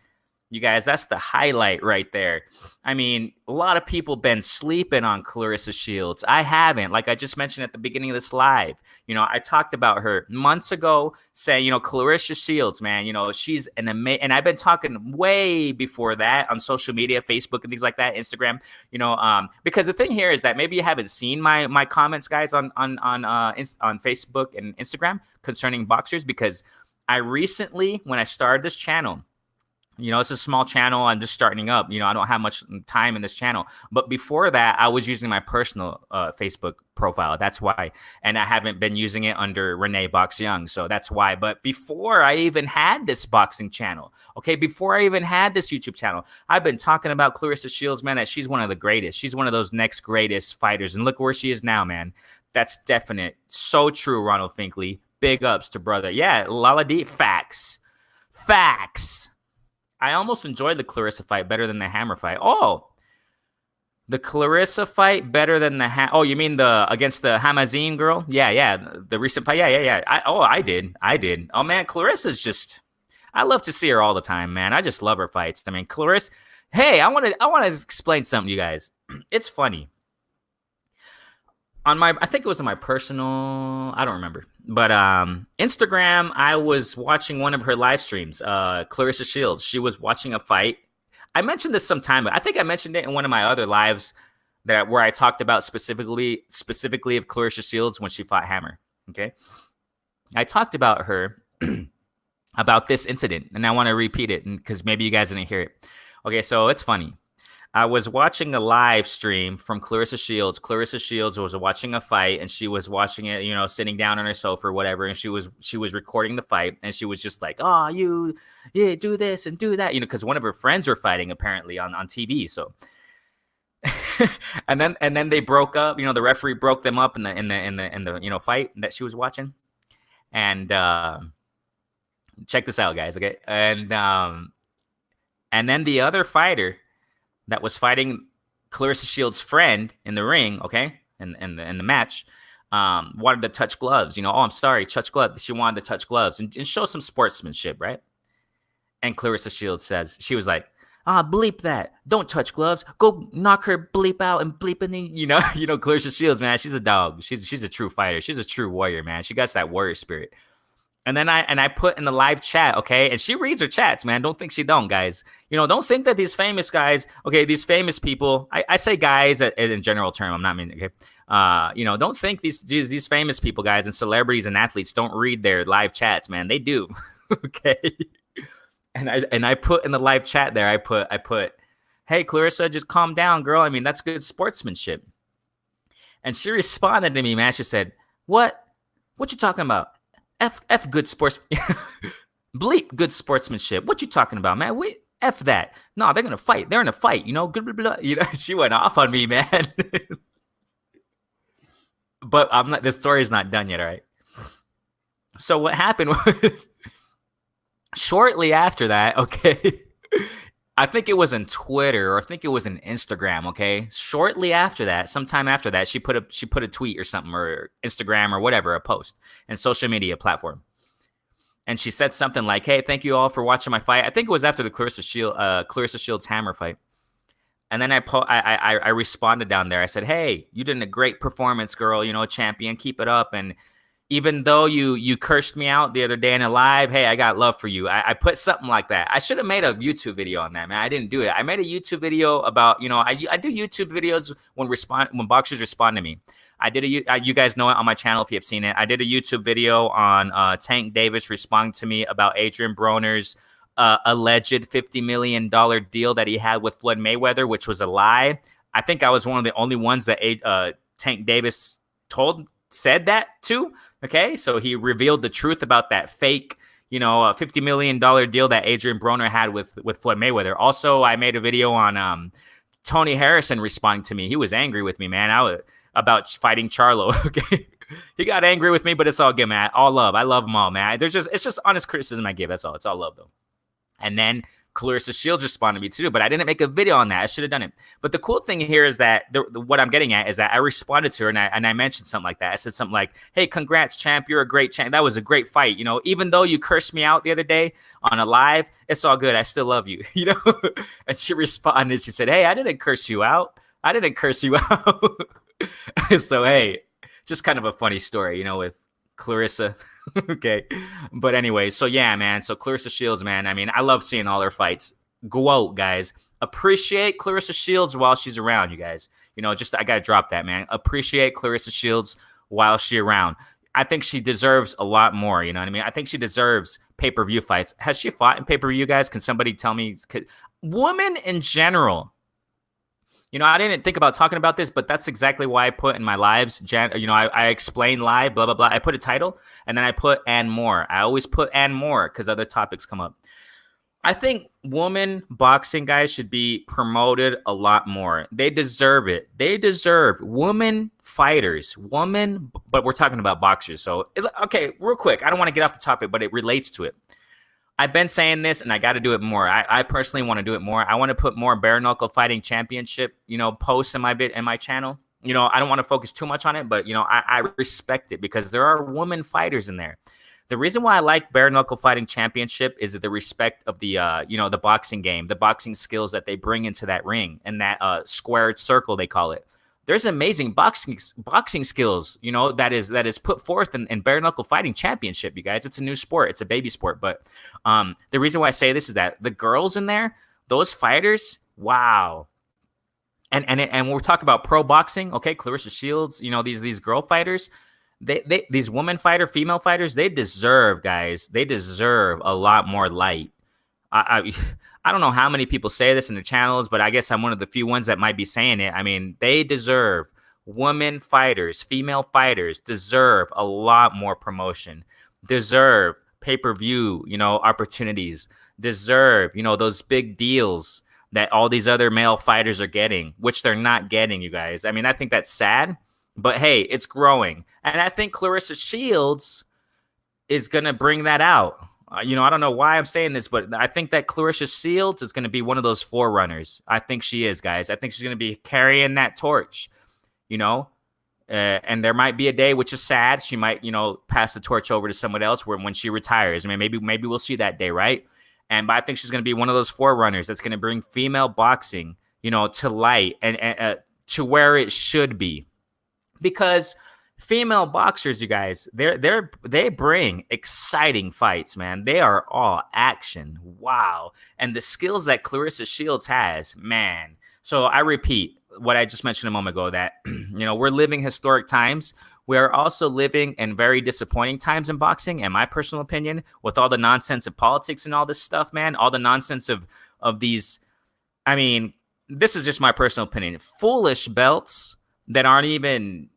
You guys, that's the highlight right there. I mean, a lot of people been sleeping on Claressa Shields. I haven't. Like I just mentioned at the beginning of this live, I talked about her months ago saying, Claressa Shields, man, she's an amazing, and I've been talking way before that on social media, Facebook and things like that, Instagram, because the thing here is that maybe you haven't seen my comments, guys, on Facebook and Instagram concerning boxers, because I recently, when I started this channel, it's a small channel. I'm just starting up. I don't have much time in this channel. But before that, I was using my personal Facebook profile. That's why. And I haven't been using it under Renee Box Young. So that's why. But before I even had this boxing channel, okay, before I even had this YouTube channel, I've been talking about Claressa Shields, man, that she's one of the greatest. She's one of those next greatest fighters. And look where she is now, man. That's definite. So true, Ronald Finkley. Big ups to brother. Yeah, Lala D. Facts. I almost enjoyed the Claressa fight better than the Hammer fight. Oh, the Claressa fight better than the oh, you mean the against the Hamazine girl? Yeah, the recent fight. Yeah. I did. Oh man, Claressa's just, I love to see her all the time, man. I just love her fights. I mean, Claressa. Hey, I want to explain something to you guys. It's funny. I think it was on my personal, I don't remember, but Instagram, I was watching one of her live streams, Claressa Shields. She was watching a fight. I mentioned this some time ago. I think I mentioned it in one of my other lives where I talked about specifically of Claressa Shields when she fought Hammer. Okay, I talked about her about this incident, and I want to repeat it because maybe you guys didn't hear it. Okay, so it's funny. I was watching a live stream from Claressa Shields. Claressa Shields was watching a fight, and she was watching it, sitting down on her sofa or whatever, and she was recording the fight, and she was just like, "Oh, yeah, do this and do that," because one of her friends were fighting apparently on TV. So, and then they broke up. The referee broke them up in the fight that she was watching, and check this out, guys. Okay, and then the other fighter that was fighting Claressa Shields' friend in the ring, okay, in the match, wanted to touch gloves. Oh, I'm sorry, touch gloves. She wanted to touch gloves and show some sportsmanship, right? And Claressa Shields says, she was like, bleep that. Don't touch gloves. Go knock her bleep out and bleep in. Claressa Shields, man, she's a dog. She's a true fighter. She's a true warrior, man. She got that warrior spirit. And then I put in the live chat, okay? And she reads her chats, man. Don't think she don't, guys. Don't think that these famous guys, okay, these famous people, I say guys in general term, I'm not meaning, okay? Don't think these famous people, guys, and celebrities and athletes don't read their live chats, man. They do, okay? And I put in the live chat there, I put, hey, Claressa, just calm down, girl. I mean, that's good sportsmanship. And she responded to me, man. She said, what? What you talking about? F good sports, bleep good sportsmanship. What you talking about, man? Wait, F that. No, they're gonna fight. They're in a fight. Blah, blah, blah. She went off on me, man. But I'm not. The story's not done yet, all right? So what happened was, shortly after that, okay, I think it was in Twitter or I think it was in Instagram, okay? Shortly after that, sometime after that, she put a tweet or something, or Instagram or whatever, a post and social media platform. And she said something like, "Hey, thank you all for watching my fight." I think it was after the Claressa Shields Hammer fight. And then I responded down there. I said, "Hey, you did a great performance, girl. Champion. Keep it up." And even though you cursed me out the other day in a live, hey, I got love for you. I put something like that. I should have made a YouTube video on that, man. I didn't do it. I made a YouTube video about, I do YouTube videos when boxers respond to me. I did you guys know it on my channel if you have seen it. I did a YouTube video on Tank Davis responding to me about Adrian Broner's alleged $50 million deal that he had with Floyd Mayweather, which was a lie. I think I was one of the only ones that Tank Davis said that too. Okay, so he revealed the truth about that fake, $50 million deal that Adrian Broner had with Floyd Mayweather. Also, I made a video on Tony Harrison responding to me. He was angry with me, man, about fighting Charlo. Okay, he got angry with me, but it's all good, man. All love. I love them all, man. It's just honest criticism I give. That's all. It's all love, though. And then Claressa Shields responded to me too, but I didn't make a video on that. I should have done it. But the cool thing here is that what I'm getting at is that I responded to her and I mentioned something like that. I said something like, "Hey, congrats, champ. You're a great champ. That was a great fight. Even though you cursed me out the other day on a live, it's all good. I still love you." And she responded. She said, "Hey, I didn't curse you out. I didn't curse you out." So, hey, just kind of a funny story, with Claressa. Okay. But anyway, so yeah, man. So Claressa Shields, man. I mean, I love seeing all her fights. Go out, guys. Appreciate Claressa Shields while she's around, you guys. I got to drop that, man. Appreciate Claressa Shields while she's around. I think she deserves a lot more. You know what I mean? I think she deserves pay-per-view fights. Has she fought in pay-per-view, guys? Can somebody tell me? Women in general. I didn't think about talking about this, but that's exactly why I put in my lives. I explain live, blah, blah, blah. I put a title, and then I put "and more." I always put "and more" because other topics come up. I think women boxing guys should be promoted a lot more. They deserve it. They deserve women fighters, but we're talking about boxers. So, okay, real quick. I don't want to get off the topic, but it relates to it. I've been saying this, and I got to do it more. I personally want to do it more. I want to put more bare knuckle fighting championship, posts in my channel. I don't want to focus too much on it, but I respect it because there are women fighters in there. The reason why I like bare knuckle fighting championship is the respect of the the boxing game, the boxing skills that they bring into that ring and that squared circle they call it. There's amazing boxing skills, that is put forth in bare knuckle fighting championship, you guys. It's a new sport. It's a baby sport. But the reason why I say this is that the girls in there, those fighters, wow. And we're talking about pro boxing, okay? Claressa Shields, these girl fighters, these female fighters, they deserve, guys. They deserve a lot more light. I I don't know how many people say this in their channels, but I guess I'm one of the few ones that might be saying it. I mean, they deserve women fighters, female fighters deserve a lot more promotion, deserve pay-per-view, opportunities, deserve, those big deals that all these other male fighters are getting, which they're not getting, you guys. I mean, I think that's sad, but hey, it's growing. And I think Claressa Shields is going to bring that out. I don't know why I'm saying this, but I think that Claressa Shields is going to be one of those forerunners. I think she is, guys. I think she's going to be carrying that torch, and there might be a day, which is sad. She might, pass the torch over to someone else when she retires. I mean, maybe we'll see that day, right? But I think she's going to be one of those forerunners that's going to bring female boxing, to light and to where it should be, because female boxers, you guys, they bring exciting fights, man. They are all action. Wow. And the skills that Claressa Shields has, man. So I repeat what I just mentioned a moment ago, that, we're living historic times. We are also living in very disappointing times in boxing, in my personal opinion, with all the nonsense of politics and all this stuff, man. All the nonsense of these, I mean, this is just my personal opinion, foolish belts that aren't even,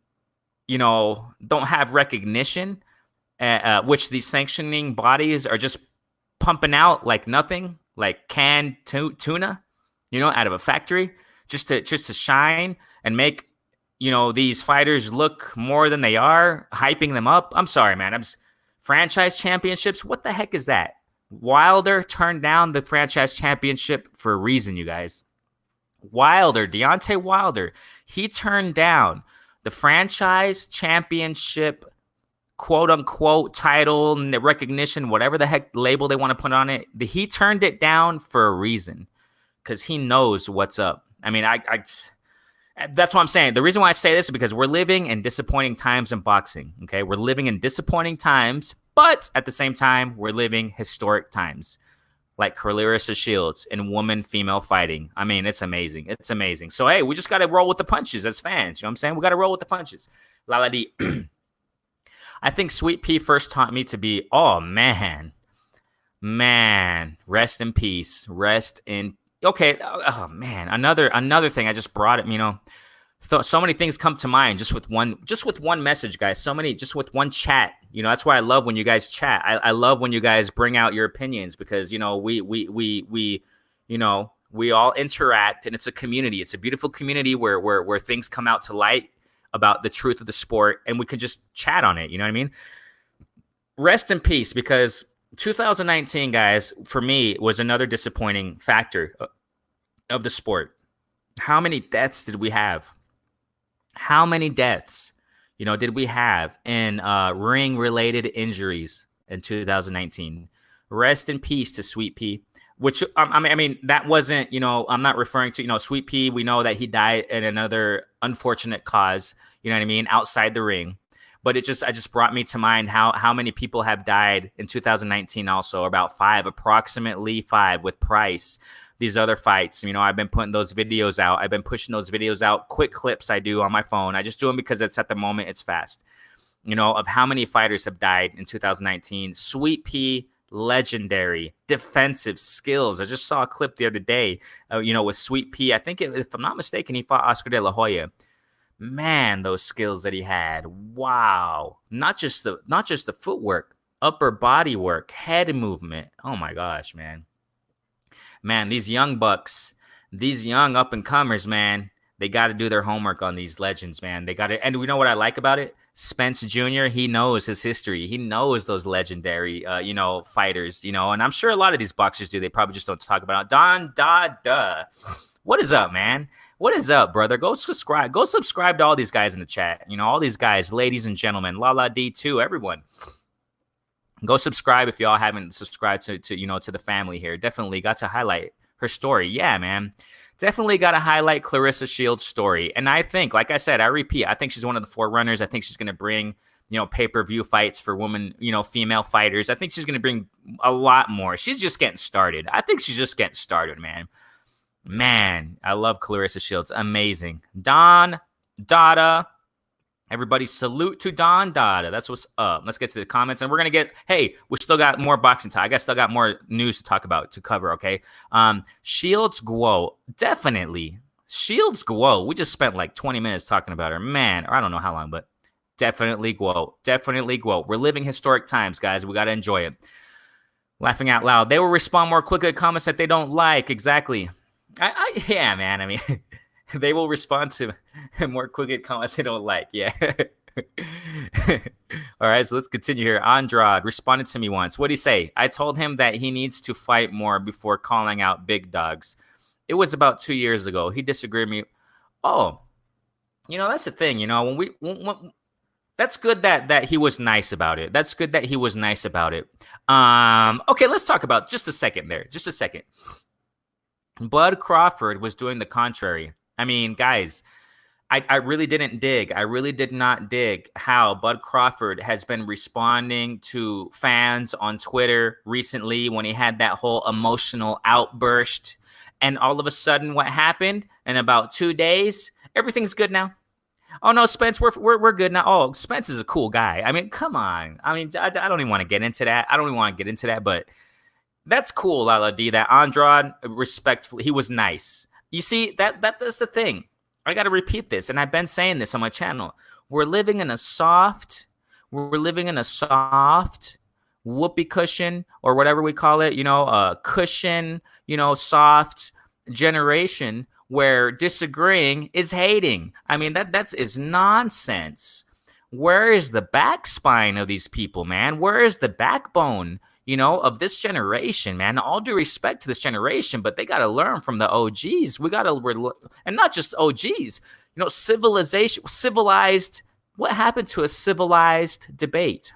don't have recognition, which these sanctioning bodies are just pumping out like nothing, like canned tuna, out of a factory, just to shine and make, these fighters look more than they are, hyping them up. I'm sorry, man. Franchise championships. What the heck is that? Wilder turned down the franchise championship for a reason, you guys. Deontay Wilder, he turned down the franchise championship, quote unquote, title and recognition, whatever the heck label they want to put on it. He turned it down for a reason, because he knows what's up. I mean, that's what I'm saying. The reason why I say this is because we're living in disappointing times in boxing. Okay, we're living in disappointing times, but at the same time, we're living historic times, like Claressa Shields and woman-female fighting. I mean, it's amazing. It's amazing. So, hey, we just got to roll with the punches as fans. You know what I'm saying? We got to roll with the punches. Lala D. I think Sweet Pea first taught me to be, oh, man, rest in peace. Okay, oh, man, another thing. I just brought it, so many things come to mind just with one message, guys. Just with one chat. That's why I love when you guys chat. I love when you guys bring out your opinions, because we all interact, and it's a community. It's a beautiful community where things come out to light about the truth of the sport, and we can just chat on it. You know what I mean? Rest in peace, because 2019, guys, for me was another disappointing factor of the sport. How many deaths did we have? How many deaths, did we have in ring-related injuries in 2019? Rest in peace to Sweet Pea, which, I mean, that wasn't, I'm not referring to, Sweet Pea. We know that he died in another unfortunate cause, you know what I mean, outside the ring. But it just brought me to mind how many people have died in 2019 also, about approximately five with Price. These other fights, I've been putting those videos out. I've been pushing those videos out, quick clips I do on my phone. I just do them because it's at the moment, it's fast, of how many fighters have died in 2019. Sweet Pea, legendary defensive skills. I just saw a clip the other day, with Sweet Pea. I think, if I'm not mistaken, he fought Oscar De La Hoya. Man, those skills that he had. Wow. Not just the footwork, upper body work, head movement. Oh my gosh, man. Man, these young bucks, these young up and comers, man, they got to do their homework on these legends, man. They got to, and we know what I like about it? Spence Jr., he knows his history. He knows those legendary, fighters, and I'm sure a lot of these boxers do. They probably just don't talk about it. Don Da. What is up, man? What is up, brother? Go subscribe. Go subscribe to all these guys in the chat. All these guys, ladies and gentlemen, Lala D too, everyone. Go subscribe if y'all haven't subscribed to the family here. Definitely got to highlight her story. Yeah, man. Definitely got to highlight Claressa Shields' story. And I think, like I said, I repeat, I think she's one of the forerunners. I think she's going to bring, pay-per-view fights for women, female fighters. I think she's going to bring a lot more. She's just getting started. I think she's just getting started, man. Man, I love Claressa Shields. Amazing. Don Dada. Everybody salute to Don Dada. That's what's up. Let's get to the comments. And we're going to hey, we still got more boxing talk. I guess still got more news to talk about, to cover, okay? Shields Guo. Definitely. Shields Guo. We just spent like 20 minutes talking about her. Man, or I don't know how long, but definitely Guo. Definitely Guo. We're living historic times, guys. We got to enjoy it. Laughing out loud. They will respond more quickly to comments that they don't like. Exactly. Yeah, man. I mean... They will respond to more quick comments they don't like. Yeah. All right, so let's continue here. Andrade responded to me once. What did he say? I told him that he needs to fight more before calling out big dogs. It was about 2 years ago. He disagreed with me. Oh, that's the thing. When that's good that he was nice about it. That's good that he was nice about it. Okay, let's talk about just a second there. Just a second. Bud Crawford was doing the contrary. I mean, guys, I really didn't dig. I really did not dig how Bud Crawford has been responding to fans on Twitter recently when he had that whole emotional outburst. And all of a sudden, what happened? In about 2 days, everything's good now. Oh, no, Spence, we're good now. Oh, Spence is a cool guy. I mean, come on. I mean, I don't even want to get into that. I don't even want to get into that, but that's cool, Lala D, that Andrade, respectfully, he was nice. You see, that's the thing. I got to repeat this, and I've been saying this on my channel. We're living in a soft whoopee cushion, or whatever we call it, a cushion, soft generation where disagreeing is hating. I mean, that is nonsense. Where is the back spine of these people, man? Where is the backbone? Of this generation, man. All due respect to this generation, but they got to learn from the OGs. We got to, and not just OGs, civilized. What happened to a civilized debate?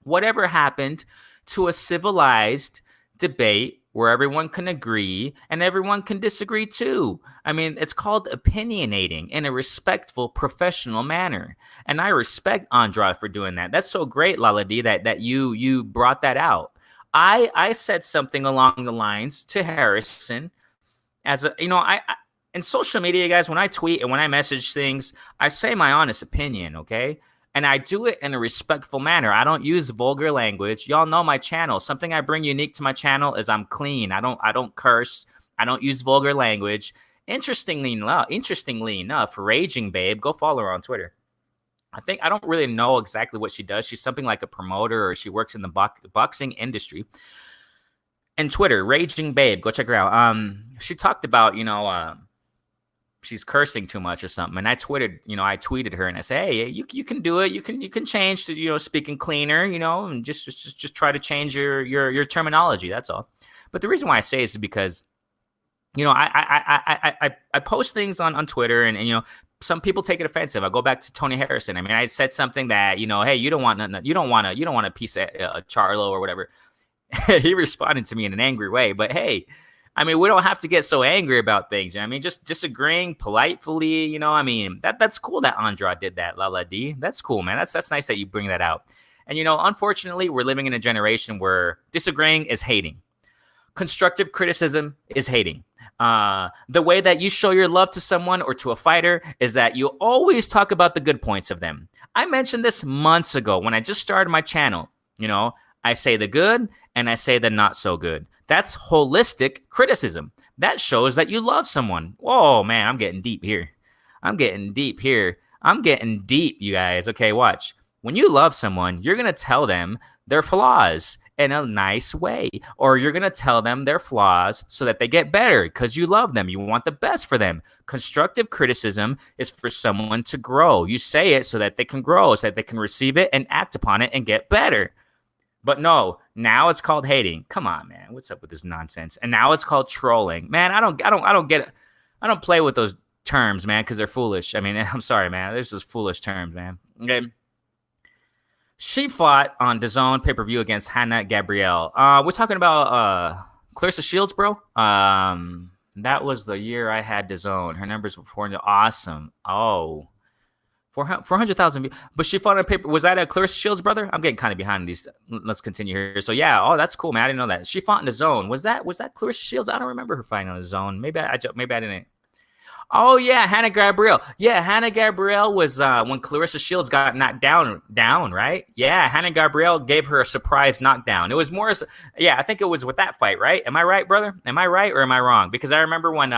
Whatever happened to a civilized debate where everyone can agree and everyone can disagree too? I mean, it's called opinionating in a respectful, professional manner. And I respect Andrade for doing that. That's so great, Lala D, that you brought that out. I said something along the lines to Harrison as in social media, guys, when I tweet and when I message things, I say my honest opinion, okay? And I do it in a respectful manner. I don't use vulgar language. Y'all know my channel. Something I bring unique to my channel is I'm clean. I don't curse. I don't use vulgar language. Interestingly enough, Raging Babe, go follow her on Twitter. I don't really know exactly what she does. She's something like a promoter, or she works in the boxing industry. And Twitter, Raging Babe, go check her out. She talked about, she's cursing too much or something. And I tweeted her and I say, hey, you can do it. You can change to, speaking cleaner, and just try to change your terminology. That's all. But the reason why I say this is because, I post things on Twitter and some people take it offensive. I go back to Tony Harrison. I mean, I said something that, hey, you don't want a piece of Charlo or whatever. He responded to me in an angry way, but hey, I mean, we don't have to get so angry about things. I mean, just disagreeing politely, I mean, that's cool that Andrade did that, Lala D. That's cool, man. That's nice that you bring that out. And, unfortunately, we're living in a generation where disagreeing is hating. Constructive criticism is hating. The way that you show your love to someone or to a fighter is that you always talk about the good points of them. I mentioned this months ago when I just started my channel. I say the good and I say the not so good. That's holistic criticism. That shows that you love someone. Oh, man, I'm getting deep here. I'm getting deep, you guys. Okay, watch. When you love someone, you're going to tell them their flaws in a nice way, or you're going to tell them their flaws so that they get better because you love them. You want the best for them. Constructive criticism is for someone to grow. You say it so that they can grow, so that they can receive it and act upon it and get better. But no, now it's called hating. Come on, man. What's up with this nonsense? And now it's called trolling. Man, I don't get it. I don't play with those terms, man, because they're foolish. I mean, I'm sorry, man. This is foolish terms, man. Okay. She fought on DAZN pay-per-view against Hannah Gabrielle. We're talking about Claressa Shields, bro. That was the year I had DAZN. Her numbers were 400. Awesome. Oh. 400,000 views. But she fought on paper. Was that a Claressa Shields, brother? I'm getting kind of behind these. Let's continue here. So yeah, oh, that's cool, man. I didn't know that. She fought in DAZN. Was that Claressa Shields? I don't remember her fighting on DAZN. Maybe I didn't. Oh yeah, Hannah Gabriel. Yeah, Hannah Gabriel was when Clarissa Shields got knocked down, right? Yeah, Hannah Gabriel gave her a surprise knockdown. It was more, yeah, I think it was with that fight, right? Am I right, brother? Am I right or am I wrong? Because I remember when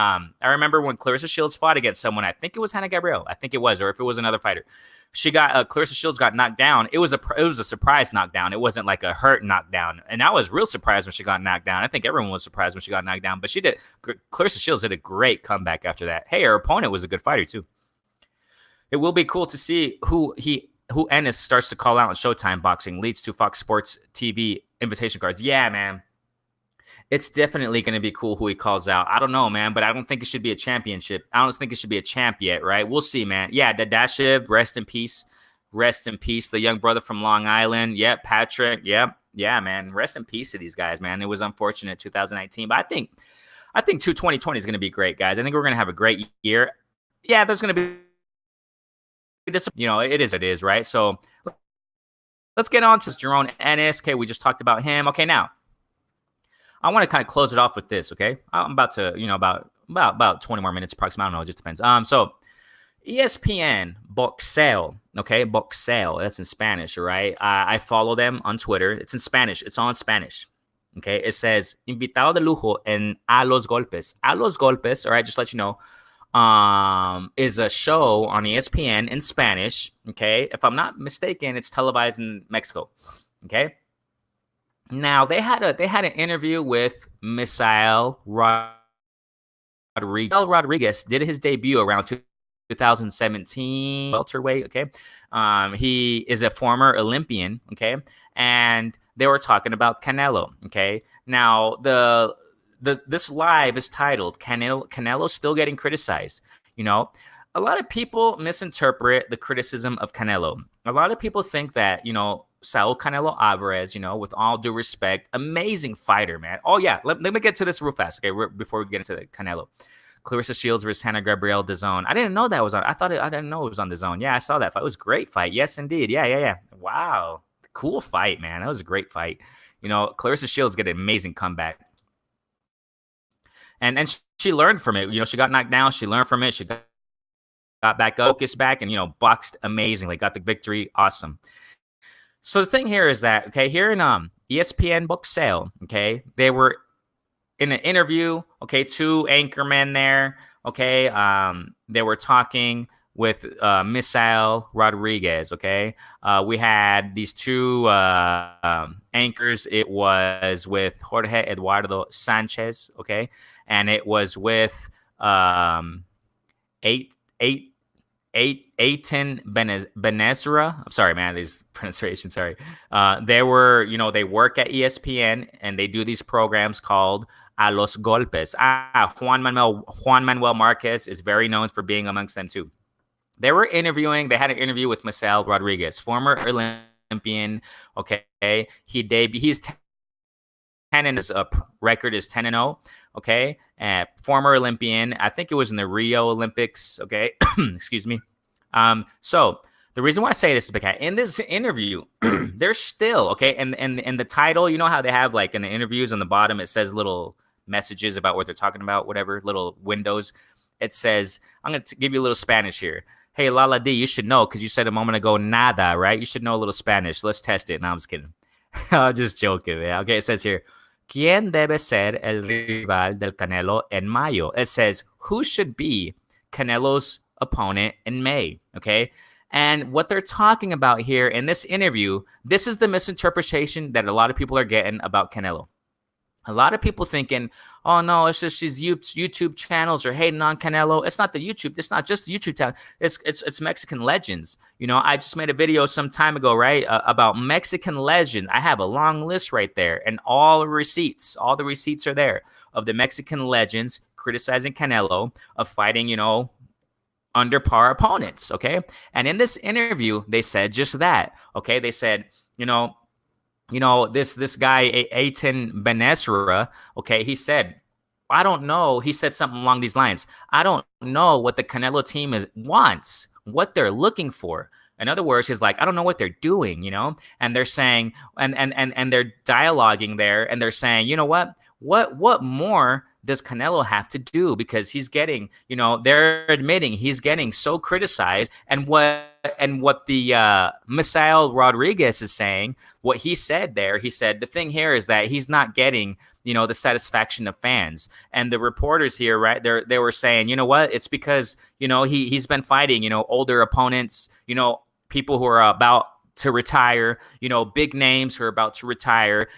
Clarissa Shields fought against someone. I think it was Hannah Gabriel. I think it was, or if it was another fighter. She got Clarissa Shields got knocked down. It was a surprise knockdown. It wasn't like a hurt knockdown. And I was real surprised when she got knocked down. I think everyone was surprised when she got knocked down. But she did. Clarissa Shields did a great comeback after that. Hey, her opponent was a good fighter too. It will be cool to see who Ennis starts to call out on Showtime Boxing leads to Fox Sports TV invitation cards. Yeah, man. It's definitely going to be cool who he calls out. I don't know, man, but I don't think it should be a championship. I don't think it should be a champ yet, right? We'll see, man. Yeah, Dadashev, rest in peace. Rest in peace. The young brother from Long Island. Yep, Patrick. Yep. Yeah, man. Rest in peace to these guys, man. It was unfortunate 2019, but I think 2020 is going to be great, guys. I think we're going to have a great year. Yeah, there's going to be this, it is, right? So let's get on to Jerome Ennis. Okay, we just talked about him. Okay, now I want to kind of close it off with this, okay? I'm about to, about 20 more minutes approximately. I don't know, it just depends. So ESPN Boxeo, okay? Boxeo, that's in Spanish, right? I follow them on Twitter. It's in Spanish. It's all in Spanish. Okay, it says invitado de lujo en A Los Golpes. A Los Golpes, all right, just let you know, is a show on ESPN in Spanish. Okay, if I'm not mistaken, it's televised in Mexico. Okay. Now they had an interview with Misael Rodriguez. Rodriguez did his debut around 2017 welterweight. Okay, he is a former Olympian. Okay, and they were talking about Canelo. Okay, now this live is titled Canelo still getting criticized. A lot of people misinterpret the criticism of Canelo. A lot of people think that Saul Canelo Alvarez, with all due respect, amazing fighter, man. Oh, yeah. Let me get to this real fast, okay, before we get into the Canelo. Clarissa Shields versus Hannah Gabriel, DAZN. I didn't know that was on. I didn't know it was on DAZN. Yeah, I saw that fight. It was a great fight. Yes, indeed. Yeah. Wow. Cool fight, man. That was a great fight. Clarissa Shields get an amazing comeback. And she learned from it. She got knocked down. She learned from it. She got back up, focused back, and, boxed amazingly. Got the victory. Awesome. So the thing here is that, okay, here in ESPN Boxeo, okay, they were in an interview, okay, two anchormen there, okay, they were talking with Misael Rodriguez, okay. We had these two anchors. It was with Jorge Eduardo Sanchez, okay, and it was with Aiton Benesra. I'm sorry, man. These pronunciations. Sorry. They work at ESPN and they do these programs called A Los Golpes. Juan Manuel Marquez is very known for being amongst them too. They had an interview with Misael Rodriguez, former Olympian. Okay. He's 10 and his record is 10-0. Okay. Former Olympian. I think it was in the Rio Olympics. Okay. Excuse me. So the reason why I say this is because in this interview, they're still, okay. And the title, how they have like in the interviews on the bottom, it says little messages about what they're talking about, whatever, little windows. It says, I'm going to give you a little Spanish here. Hey, Lala D, you should know, because you said a moment ago, nada, right? You should know a little Spanish. Let's test it. No, I'm just kidding. I'm just joking, man. Okay, it says here, ¿Quién debe ser el rival del Canelo en mayo? It says, who should be Canelo's opponent in May? Okay. And what they're talking about here in this interview, this is the misinterpretation that a lot of people are getting about Canelo. A lot of people thinking, oh, no, it's just these YouTube channels are hating on Canelo. It's not the YouTube. It's not just the YouTube channel. It's Mexican legends. I just made a video some time ago, right, about Mexican legends. I have a long list right there, and all the receipts are there of the Mexican legends criticizing Canelo of fighting, under par opponents, okay? And in this interview, they said just that, okay? They said, this guy, Aiton Benesra, okay, he said, I don't know. He said something along these lines. I don't know what the Canelo team wants, what they're looking for. In other words, he's like, I don't know what they're doing, And they're saying, and they're dialoguing there, and they're saying, you know what? what more does Canelo have to do? Because he's getting, they're admitting he's getting so criticized. And what the Misael Rodriguez is saying, what he said there, he said the thing here is that he's not getting, the satisfaction of fans. And the reporters here, right, they were saying, you know what, it's because, he's been fighting, older opponents, people who are about to retire, big names who are about to retire.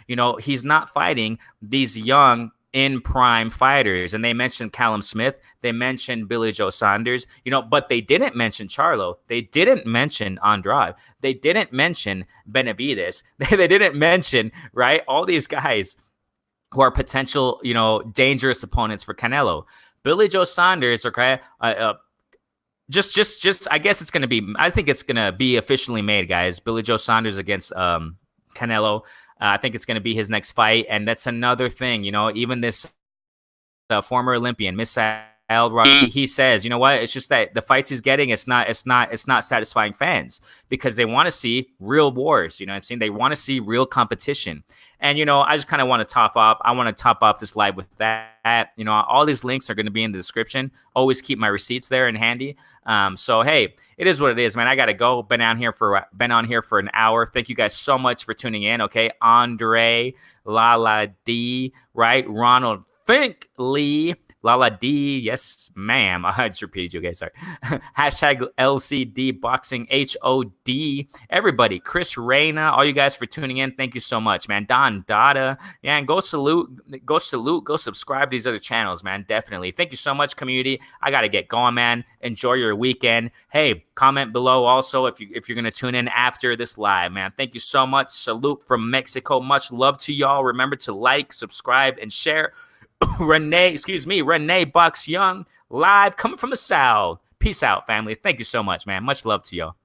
He's not fighting these young in prime fighters. And they mentioned Callum Smith, they mentioned Billy Joe Saunders, but they didn't mention Charlo, they didn't mention Andrade, they didn't mention Benavides, they didn't mention, right, all these guys who are potential, dangerous opponents for Canelo. Billy Joe Saunders, okay, just I guess it's gonna be. I think it's gonna be officially made, guys. Billy Joe Saunders against Canelo. I think it's gonna be his next fight, and that's another thing. Even this former Olympian, Misael Rodriguez, he says, you know what? It's just that the fights he's getting, it's not satisfying fans because they want to see real wars. You know what I'm saying? They want to see real competition. And, I just kind of want to top off this live with that. All these links are going to be in the description. Always keep my receipts there and handy. So, hey, it is what it is, man. I got to go. Been on here for an hour. Thank you guys so much for tuning in. Okay. Andre, Lala D, right? Ronald Fink Lee. Lala D, yes, ma'am. I just repeated you, okay, sorry. Hashtag LCD Boxing HOD. Everybody, Chris Reyna, all you guys for tuning in. Thank you so much, man. Don Dada. Yeah, and go subscribe to these other channels, man. Definitely. Thank you so much, community. I gotta get going, man. Enjoy your weekend. Hey, comment below also if you're gonna tune in after this live, man. Thank you so much. Salute from Mexico. Much love to y'all. Remember to like, subscribe, and share. Renee Bucks Young, live coming from the South. Peace out, family. Thank you so much, man. Much love to y'all.